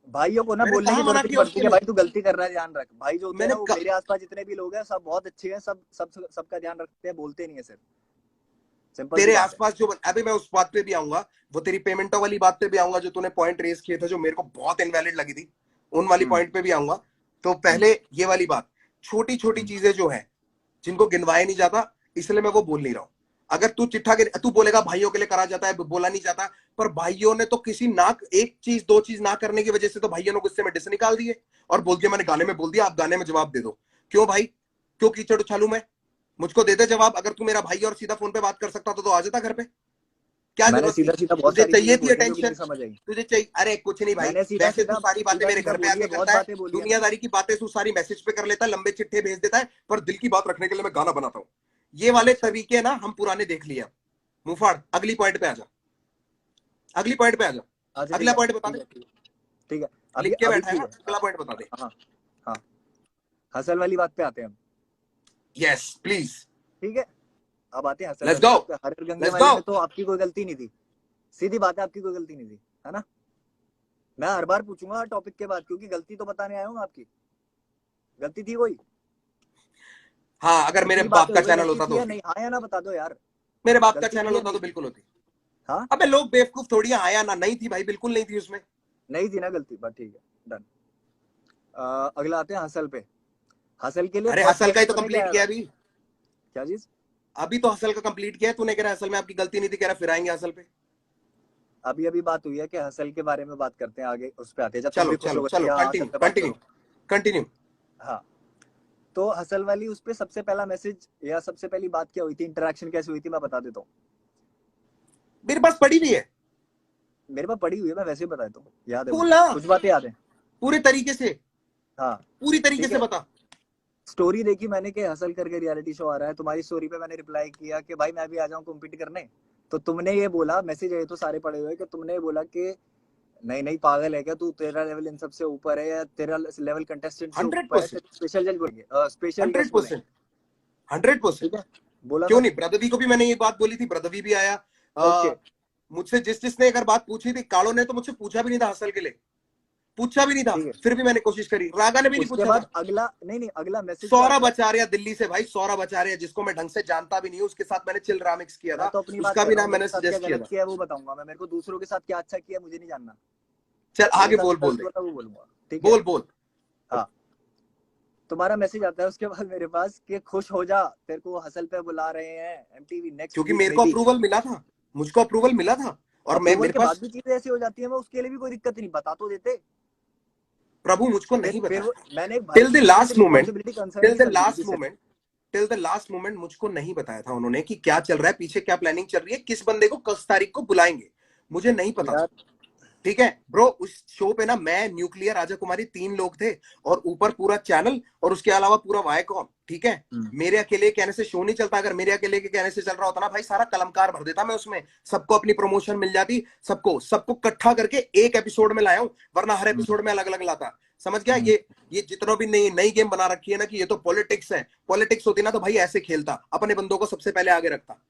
भाइयों को ना मैंने बोलने की कहा मना जरूरत नहीं किया पड़ती उसके कि लिए। भाई तू गलती कर रहा है, ध्यान रख। भाई जो होते हैं मैंने ना, वो मेरे आसपास जितने भी लोग हैं सब बहुत अच्छे हैं, सबका ध्यान रखते हैं, बोलते नहीं है सिर्फ, सिंपल सी तेरे बात है। आसपास जो, अभी मैं उस बात पे भी आऊंगा, वो तेरी पेमेंटों वाली बात पे भी आऊंगा, जो तूने पॉइंट रेस किए थे जो मेरे को बहुत इनवैलिड लगी थी, उन वाली पॉइंट पे भी आऊंगा। तो पहले ये वाली बात, छोटी छोटी चीजें जो है जिनको गिनवाया नहीं जाता, इसलिए मैं वो बोल नहीं रहा हूं। अगर तू चिट्ठा तू बोलेगा भाइयों के लिए करा जाता है, बोला नहीं जाता, पर भाइयों ने तो किसी ना, एक चीज दो चीज ना करने की वजह से तो भाइयों ने गुस्से में डिस निकाल दिए और बोल दिया मैंने गाने में बोल दिया, आप गाने में जवाब दे दो। क्यों भाई, क्यों कीचड़ उछालूं मैं? मुझको दे दे जवाब। अगर तू मेरा भाई और सीधा फोन पे बात कर सकता तो आ जाता घर पे। क्या मैंने जरूरत थी? सीधा सीधा बहुत तुझे सारी चाहिए चीजें थी बोली जो कि अटेंशन, नहीं समझ आई। तुझे चाहिए, अरे कुछ नहीं भाई, मैंने सीधा वैसे तू सीधा सारी बातें सीधा मेरे सीधा घर पे बोली है, आके बहुत करता है, बातें बोली है मैंने। दुनियादारी की बातें तू सारी मैसेज पे कर लेता है, लंबे चिट्ठे भेज देता है, पर दिल की बात रखने के लिए मैं गाना बनाता हूँ। ये वाले अच्छा तरीके ना हम पुराने देख लिए। मुफाड़, अगली पॉइंट पे आ जा, अगली पॉइंट पे आ जा, अच्छा, ठीक अगला है पॉइंट बता ठीक दे, है ठीक है ठीक है। अभी लिख के अभी बैठा है ठीक ना, है। अगला पॉइंट बता दे। हाँ हाँ, हसल वाली बात पे आते हैं हम। यस प्लीज, ठीक है, अब आते हैं हसल लेट्स वाली गो, बात पे। हर गंगे लेट्स वाले गो। में तो आपकी कोई गलती नहीं थी, सीधी बात है, आपकी कोई गलती नहीं थी, है ना? मैं हर बार पूछूंगा हर टॉपिक के बाद, क्योंकि गलती तो बताने आया हूँ आपकी। गलती थी कोई? हाँ, अगर मेरे इतनी बाप बातें का हो गई, चैनल गलती होता थी तो या होती, नहीं? हाँ या ना बता दो यार, मेरे बाप का गलती चैनल थी या होता नहीं तो थी? बिल्कुल होती। हाँ, अबे लोग बेवकूफ थोड़ी हैं, आया ना, नहीं थी भाई, बिल्कुल नहीं थी उसमें। नहीं थी ना गलती, बट ठीक है, डन। अगला आते हैं हसल पे। हसल के लिए अरे फर्स्ट हसल का ही क्वेश्चन तो पता है क्या कंप्लीट आया किया था? अभी, क्या चीज? अभी तो हसल का कंप्लीट किया है। तूने कह रहा हसल में आपकी गलती नहीं थी, कह रहा फिर आएंगे हसल पे। अभी अभी बात हुई है कि हसल के बारे में बात करते हैं, आगे उस पे आते हैं, जब तुम चलो भी खुश चलो हो गए चलो, कि हाँ हसल कंटिन्यू पे बात कंटिन्यू करो। कंटिन्यू। हाँ, तो हसल वाली उस पे सबसे पहला मैसेज या सबसे पहली बात क्या हुई थी, इंटरेक्शन कैसे हुई थी, मैं बता देता हूँ। मेरे पास पड़ी भी है, मेरे पास पड़ी हुई है, मैं वैसे ही बता देता हूँ, याद है बोल मुझे, ना, कुछ बातें याद है। पूरे तरीके से, हाँ, पूरी तरीके ठीक से है। बता। स्टोरी देखी मैंने कि हसल करके रियलिटी शो आ रहा है, तुम्हारी स्टोरी पे मैंने रिप्लाई किया कि भाई मैं भी आ जाऊं कॉम्पीट करने। तो तुमने ये बोला, मैसेज है तो सारे पड़े हुए, कि तुमने ये बोला कि नहीं नहीं पागल है क्या तू, तेरा लेवल इन सबसे ऊपर है, या तेरा लेवल कंटेस्टेंट से हंड्रेड ऊपर है, परसेंट स्पेशल जज बोलेंगे, स्पेशल हंड्रेड गेस्ट बोलेंगे। परसेंट 100%। ठीक है, बोला क्यों था। नहीं, ब्रदवी को भी मैंने ये बात बोली थी, ब्रदवी भी आया। ओके, मुझसे जिसने अगर बात पूछी थी, कालो ने तो मुझसे पूछा भी नहीं था हसल के लिए, पूछा भी नहीं था, ठीक है। फिर भी मैंने कोशिश करी। रागा ने भी नहीं उसके पूछा बाद था। अगला, नहीं नहीं, अगला मैसेज क्या सौरभ आता है? आचार्य दिल्ली से, भाई सौरभ आचार्य, जिसको मैं ढंग से जानता भी नहीं हूँ, उसके साथ मैंने चिल रामिक्स किया मैं था, तो अपनी बात उसका कर भी रहा हूँ, नाम मेरे मैंने साथ क्या सजेस्ट किया गलत था। किया है वो बताऊंगा मैं, मेरे को दूसरों के साथ क्या अच्छा किया मुझे नहीं जानना, चल मेरे आगे साथ बोल, जो बोल गलत दे, हुआ था वो बोलूंगा। ठीक है, बोल बोल। हाँ। तुम्हारा मैसेज आता है उसके बाद मेरे पास कि खुश हो जा, तेरे को हसल पे बुला रहे हैं एमटीवी नेक्स्ट क्योंकि वीक मेरे में को भी। अप्रूवल मिला था, मुझको अप्रूवल मिला था, और मैं, अप्रूवल मेरे के बाद पास, भी चीजें ऐसी हो जाती है, मैं उसके लिए भी कोई दिक्कत नहीं, बता तो देते। प्रभु मुझको नहीं फिर बताया वो मैंने भाई टिल द किसी से last moment, responsibility concern till नहीं द कर ली थी लास्ट किसी से। Moment, till the last moment मुझको नहीं बताया था उन्होंने कि क्या चल रहा है पीछे, क्या प्लानिंग चल रही है, किस बंदे को किस तारीख को बुलाएंगे, मुझे नहीं पता था। यार, ठीक है ब्रो, उस शो पे ना मैं, न्यूक्लियर, राजा कुमारी, 3 लोग थे, और ऊपर पूरा चैनल, और उसके अलावा पूरा वायकॉम। ठीक है, मेरे अकेले कहने से शो नहीं चलता। अगर मेरे अकेले के कहने से चल रहा होता ना भाई, सारा कलमकार भर देता मैं उसमें, सबको अपनी प्रमोशन मिल जाती, सबको सबको इकट्ठा करके एक एपिसोड में लाया हूं, वरना हर एपिसोड में अलग अलग लाता। समझ गया? ये जितना भी नई नई गेम बना रखी है ना कि ये तो पॉलिटिक्स है, पॉलिटिक्स होती ना तो भाई ऐसे खेलता, अपने बंदों को सबसे पहले आगे रखता।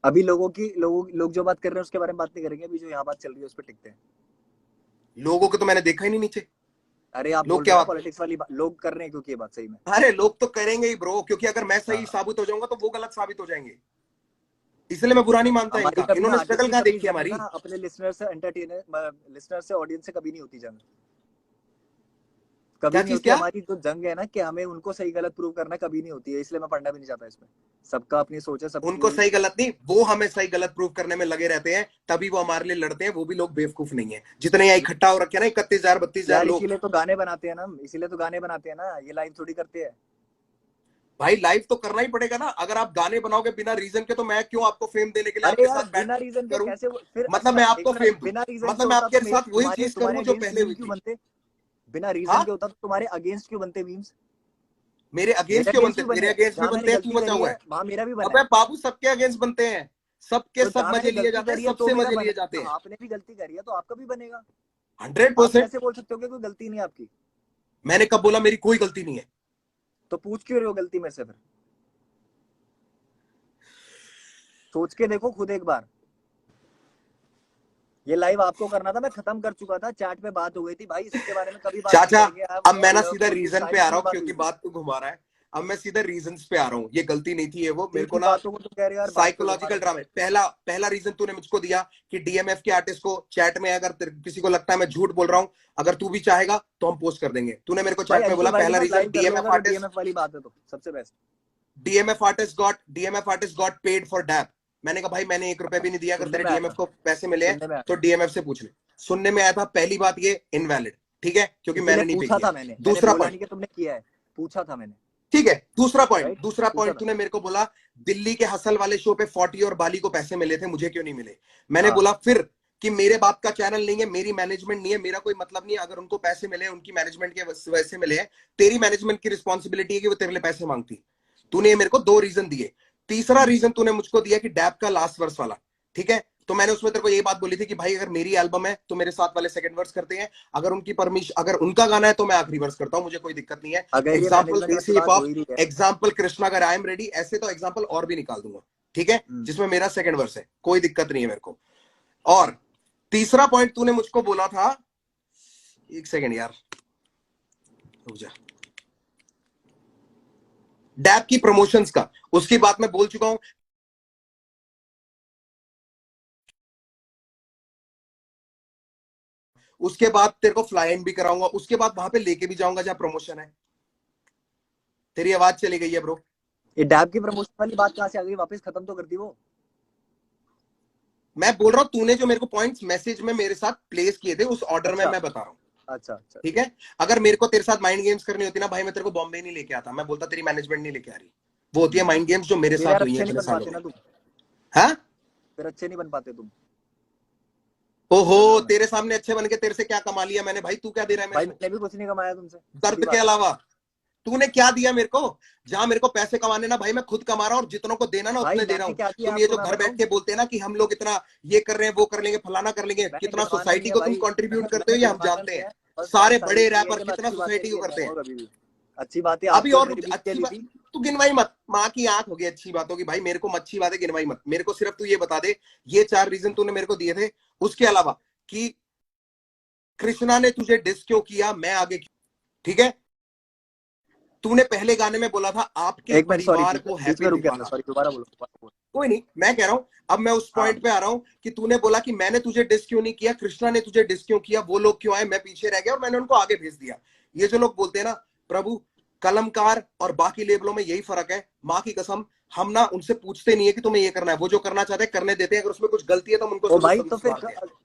अभी लोग जो बात कर रहे हैं उसके बारे में बात नहीं करेंगे, अभी जो यहाँ बात चल रही है उस पर टिकते हैं। लोगों को तो मैंने देखा ही नहीं नीचे, अरे आप लोग बोल रहे क्या हो ना बात, पॉलिटिक्स वाली बात, लोग कर रहे हैं क्योंकि ये बात सही में। अरे लोग तो करेंगे ही ब्रो, क्योंकि अगर मैं सही हाँ, साबित हो जाऊंगा तो वो गलत साबित हो जाएंगे, इसलिए मैं बुरा नहीं मानता हमारी इनका। कभी ना इन्होंने आती स्ट्रगल थी कहाँ कभी देखी जंग हमारी। ना, अपने लिसनर से एंटरटेनर, लिसनर से ऑडियंस से कभी नहीं होती जंग, कभी क्या नहीं चीज, होती। क्या? हमारी जो जंग है ना कि हमें उनको सही गलत प्रूव करना, कभी नहीं होती है, इसलिए मैं पढ़ना भी नहीं चाहता इसमें। सबका अपनी सोच है उनको सबकी। सही गलत नहीं, वो हमें सही गलत प्रूव करने में लगे रहते हैं, तभी वो हमारे लिए लड़ते हैं। वो भी लोग बेवकूफ नहीं है, जितने यहाँ इकट्ठा हो रखे हैं ना, 31,000 32,000 यार लोग। इसीलिए तो गाने बनाते हैं ना, इसीलिए तो गाने बनाते हैं ना, ये लाइव थोड़ी करते हैं। भाई लाइव तो करना ही पड़ेगा ना, अगर आप गाने बनाओगे बिना रीजन के, तो मैं क्यों आपको फेम देने के लिए अरे आपके यार साथ बिना बैठ रीजन के करूं? कैसे फिर? मतलब मैं अच्छा एक आपको मिनट, फेम दूं, बिना रीजन के मतलब मैं होता तो आपके साथ वही तुम्हारे चीज तुम्हारे करूं जो अगेंस्ट पहले मीम हुई क्यों थी। बनते? बिना रीजन हाँ, के होता तो तुम्हारे अगेंस्ट क्यों बनते मीम्स? मेरे मेरे अगेंस्ट क्यों अगेंस्ट बनते? क्यों मेरे बने हैं? अगेंस्ट भी जहां मैंने बनते हैं, तू गलती बचा करी हुआ है है। वहां मेरा भी बना अबे है। बाबू, सबके अगेंस्ट बनते हैं, सबके तो सब जहां मजे मैंने लिए गलती जाते हैं, करी है तो सबसे मेरा मजे लिए बनेगा जाते ना, हैं। आपने भी गलती करी है तो आपका भी बनेगा। हंड्रेड आप परसेंट कैसे बोल सकते हो कि कोई गलती नहीं है आपकी? मैंने कब बोला मेरी कोई गलती नहीं है? तो पूछ क्यों रहे हो गलती मेरे से फिर? सोच के देखो खुद एक बार। ये लाइव आपको करना था, मैं खत्म कर चुका था, चैट पे बात हो गई थी भाई, इसके बारे में कभी बात नहीं चाचा, करेंगे। अब मैं ना लव सीधा फॉर यू रीजन पे सारी आ रहा चीज हूँ, बात हुई क्योंकि थी। बात तू घुमा रहा है। अब मैं सीधा रीजंस पे आ रहा हूँ, ये गलती नहीं थी, ये वो मेरे दिल को की ना बातों को तो कह रहे हो यार, बात तो घुमा साइकोलॉजिकल रहे हो। ड्रामे, पहला पहला रीजन तूने मुझको दिया कि डीएमएफ के आर्टिस्ट को चैट में, अगर किसी को लगता है मैं झूठ बोल रहा हूँ, अगर तू भी चाहेगा तो हम पोस्ट कर देंगे। तूने मेरे को भाई चैट में अंशुल बोला भाई के पहला साथ रीजन, लाइव कर लो अगर डीएमएफ वाली बात है तो सबसे best. DMF artist got paid for डैप। मैंने कहा भाई मैंने 1 रुपया भी नहीं दिया, अगर सुनने तेरे में आया डीएमएफ था, को पैसे मिले हैं सुनने में आया तो था, डीएमएफ से पूछ ले। सुनने में आया था, पहली बात ये इनवैलिड, ठीक है, क्योंकि इसीलिए मैंने नहीं पे पूछा किया। था मैंने दूसरा बोला पॉइंट, नहीं कि तुमने किया है, पूछा था मैंने। ठीक है, दूसरा Right? पॉइंट तूने मेरे को बोला दिल्ली के हसल वाले शो पे 40 और बाली को पैसे मिले थे, मुझे क्यों नहीं मिले? मैंने हाँ। बोला फिर कि मेरे बाप का चैनल नहीं है, मेरी मैनेजमेंट नहीं है, मेरा कोई मतलब नहीं है। अगर उनको पैसे मिले उनकी मैनेजमेंट के वजह से मिले हैं, तेरी मैनेजमेंट की रिस्पॉन्सिबिलिटी है कि वो तेरे लिए पैसे मांगती। तूने मेरे को 2 रीजन दिए। तीसरा रीजन तूने मुझको दिया कि डैप का लास्ट वर्स वाला, ठीक है, तो मैंने उसमें तेरे को यही बात बोली थी कि भाई अगर मेरी एल्बम है तो मेरे साथ वाले सेकंड वर्स करते हैं, अगर उनकी परमिशन, अगर उनका गाना है तो मैं आखिरी वर्स करता हूं, मुझे कोई दिक्कत नहीं है। एग्जाम्पल देसी हिप हॉप, एग्जाम्पल कृष्णा का आई एम रेडी, ऐसे तो एग्जाम्पल और भी निकाल दूंगा, ठीक है, जिसमें मेरा सेकंड वर्स है, कोई दिक्कत नहीं है मेरे को। और तीसरा पॉइंट तूने मुझको बोला था, एक सेकंड यार रुक जा, डैप की प्रमोशंस का, उसकी बात मैं बोल चुका हूं। उसके बाद तेरे को फ्लाई इन भी कराऊंगा, उसके बाद वहां पे लेके भी जाऊंगा जहां प्रमोशन है। तेरी आवाज चली गई है ब्रो। ये डैब की प्रमोशन वाली बात कहां से आ गई? वापस खत्म तो कर दी वो। मैं बोल रहा हूं तूने जो मेरे को पॉइंट्स मैसेज में मेरे साथ प्लेस किए थे उस ऑर्डर में मैं बता रहा हूँ। अच्छा अच्छा, ठीक है, अगर मेरे को तेरे साथ माइंड गेम्स करनी होती ना भाई, मैं तेरे को बॉम्बे नहीं लेके आता, मैं बोलता तेरी मैनेजमेंट नहीं लेके आ रही। वो होती है माइंड गेम्स जो मेरे साथ हुई है इतने सालों में। हाँ, फिर अच्छे नहीं बन पाते तुम। ओहो, तेरे सामने अच्छे बन के तेरे से क्या कमा लिया मैंने भाई? तू क्या दे रहा है? भाई मैंने भी कुछ नहीं कमाया तुमसे, दर्द के अलावा तूने क्या दिया मेरे को? जहां मेरे को पैसे कमाने ना भाई, मैं खुद कमा रहा हूँ और जितनों को देना ना उतने दे रहा हूँ। तुम ये जो घर बैठ के बोलते हैं ना कि हम लोग इतना ये कर रहे हैं, वो कर लेंगे, फलाना कर लेंगे, कितना सोसाइटी को तुम कंट्रीब्यूट करते हो ये हम जानते हैं। सारे बड़े रैपर कितना सोसाइटी को करते हैं। अच्छी बात है। अभी और अच्छी बात तू गिनवाई मत, माँ की आंख हो गई अच्छी बातों की भाई, मेरे को अच्छी बातें गिनवाई मत। मेरे को सिर्फ तू ये बता दे, ये 4 रीजन तूने मेरे को दिए थे, उसके अलावा कि कृष्णा ने तुझे डिस क्यों किया, मैं आगे, ठीक है। तूने पहले गाने में बोला था आपके परिवार को हैप्पी दिवाला। दोबारा बोलो। कोई नहीं, मैं कह रहा हूं, अब मैं उस पॉइंट पे आ रहा हूं कि तूने बोला कि मैंने तुझे डिस क्यों नहीं किया, कृष्णा ने तुझे डिस क्यों किया, वो लोग क्यों आए, मैं पीछे रह गया और मैंने उनको आगे भेज दिया। ये जो लोग बोलते हैं ना प्रभु, कलमकार और बाकी लेबलों में यही फर्क है। माँ की कसम, हम ना उनसे पूछते नहीं है कि तुम्हें ये करना है, वो जो करना चाहते हैं करने देते हैं। अगर उसमें कुछ गलती है तो उनको भाई तो फिर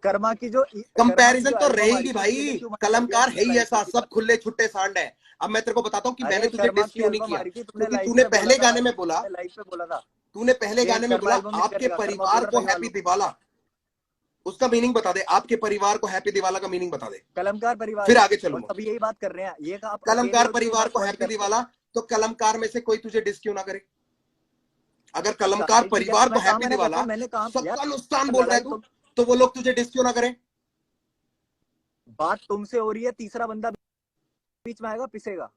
कर्मा की जो कंपैरिजन तो रहेगी भाई। कलमकार है ही ऐसा, सब खुले छुट्टे सांड है। अब मैं तेरे को बताता हूँ कि मैंने तुझे डिस क्यों नहीं किया, क्योंकि तूने पहले गाने में बोला, तूने पहले गाने में बोला आपके परिवार को हैप्पी दिवाला। उसका मीनिंग बता दे, आपके परिवार को हैप्पी दिवाला का मीनिंग बता दे। कलमकार परिवार, फिर आगे चलूंगा। अभी यही बात कर रहे हैं, ये कलमकार परिवार को हैप्पी दिवाला, तो कलमकार में से कोई तुझे डिस क्यों ना करे? अगर कलमकार परिवार को हैप्पी दिवाला सबका नुकसान बोल रहा है तू, तो वो लोग तुझे डिस क्यों ना करें? बात तुमसे हो रही है, तीसरा बंदा बीच में आएगा, पिसेगा।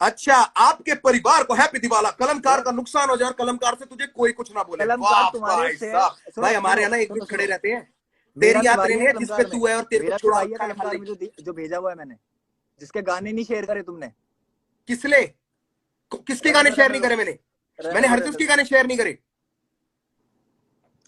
अच्छा, आपके परिवार को हैप्पी दिवाला, कलमकार का नुकसान हो जाए और कलमकार से तुझे कोई कुछ ना बोले। भाई हमारे यहाँ ना एक खड़े रहते हैं, तेरी याद रहनी है जिसपे तू है और तेरे को छुड़ा रखा है। जो भेजा हुआ है मैंने, जिसके गाने नहीं शेयर करे तुमने। किसने? किसके गाने शेयर नहीं करे मैंने हरचीज के गाने शेयर नहीं करे।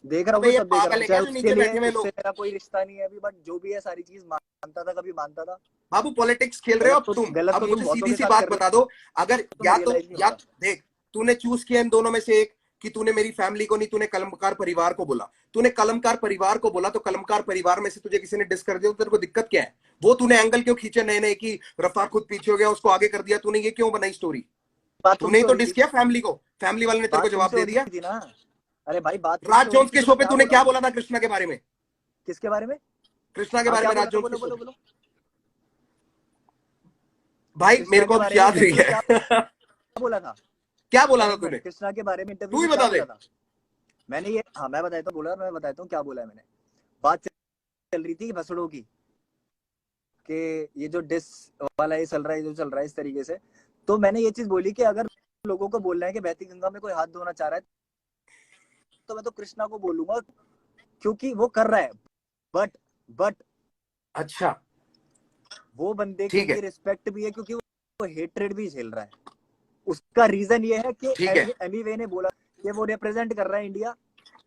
देख रहा हूँ, सब देख रहा हूँ। नीचे बैठे हुए लोग, मेरा कोई रिश्ता नहीं है अभी, बट जो भी है सारी चीज मानता था, कभी मानता था। बाबू पॉलिटिक्स खेल रहे हो अब तुम। अब मुझे सीधी सी बात बता दो, अगर या देख, तूने चूज किया इन दोनों में से एक, कि तूने मेरी फैमिली को नहीं, तूने कलमकार परिवार को बोला। तूने कलमकार परिवार को बोला तो कलमकार परिवार में से तुझे किसी ने डिस कर दिया तो तेरे को दिक्कत क्या है? वो तूने एंगल क्यों खींचे नए नए कि रफ्तार खुद पीछे हो गया उसको आगे कर दिया? तूने ये क्यों बनाई स्टोरी? तूने तो डिस किया फैमिली को, फैमिली वाले ने तेरे को जवाब दे दिया। अरे भाई बात, राज जोन्स के शो पे तूने क्या बोला था कृष्णा के बारे में? किसके बारे में? कृष्णा के बारे में। राज जोन्स के शो पे भाई मेरे को याद नहीं है क्या बोला था, क्या बोला था तूने कृष्णा के बारे में? तू ही बता दे। मैंने ये, हाँ मैं बताता हूँ, बोला मैं बताता हूँ क्या बोला है मैंने। बात चल रही थी भसड़ों की, कि ये जो डिस वाला ये चल रहा है, जो चल रहा है इस तरीके से, तो मैंने ये चीज बोली कि अगर लोगों को बोलना है कि बहती गंगा में कोई हाथ धोना चाह रहा है तो मैं तो कृष्णा को बोलूंगा, क्योंकि वो कर रहा है। बट अच्छा, वो बंदे के लिए रिस्पेक्ट भी है, क्योंकि वो हेट्रेड भी झेल रहा है। उसका रीजन ये है कि एमीवे ने बोला कि वो रिप्रेजेंट कर रहा है इंडिया,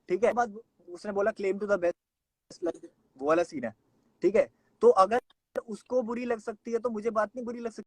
ठीक है। बाद उसने बोला क्लेम टू द बेस्ट, वो वाला सीन है, ठीक है। तो अगर उसको बुरी लग सकती है तो मुझे बात नहीं बुरी लग सकती।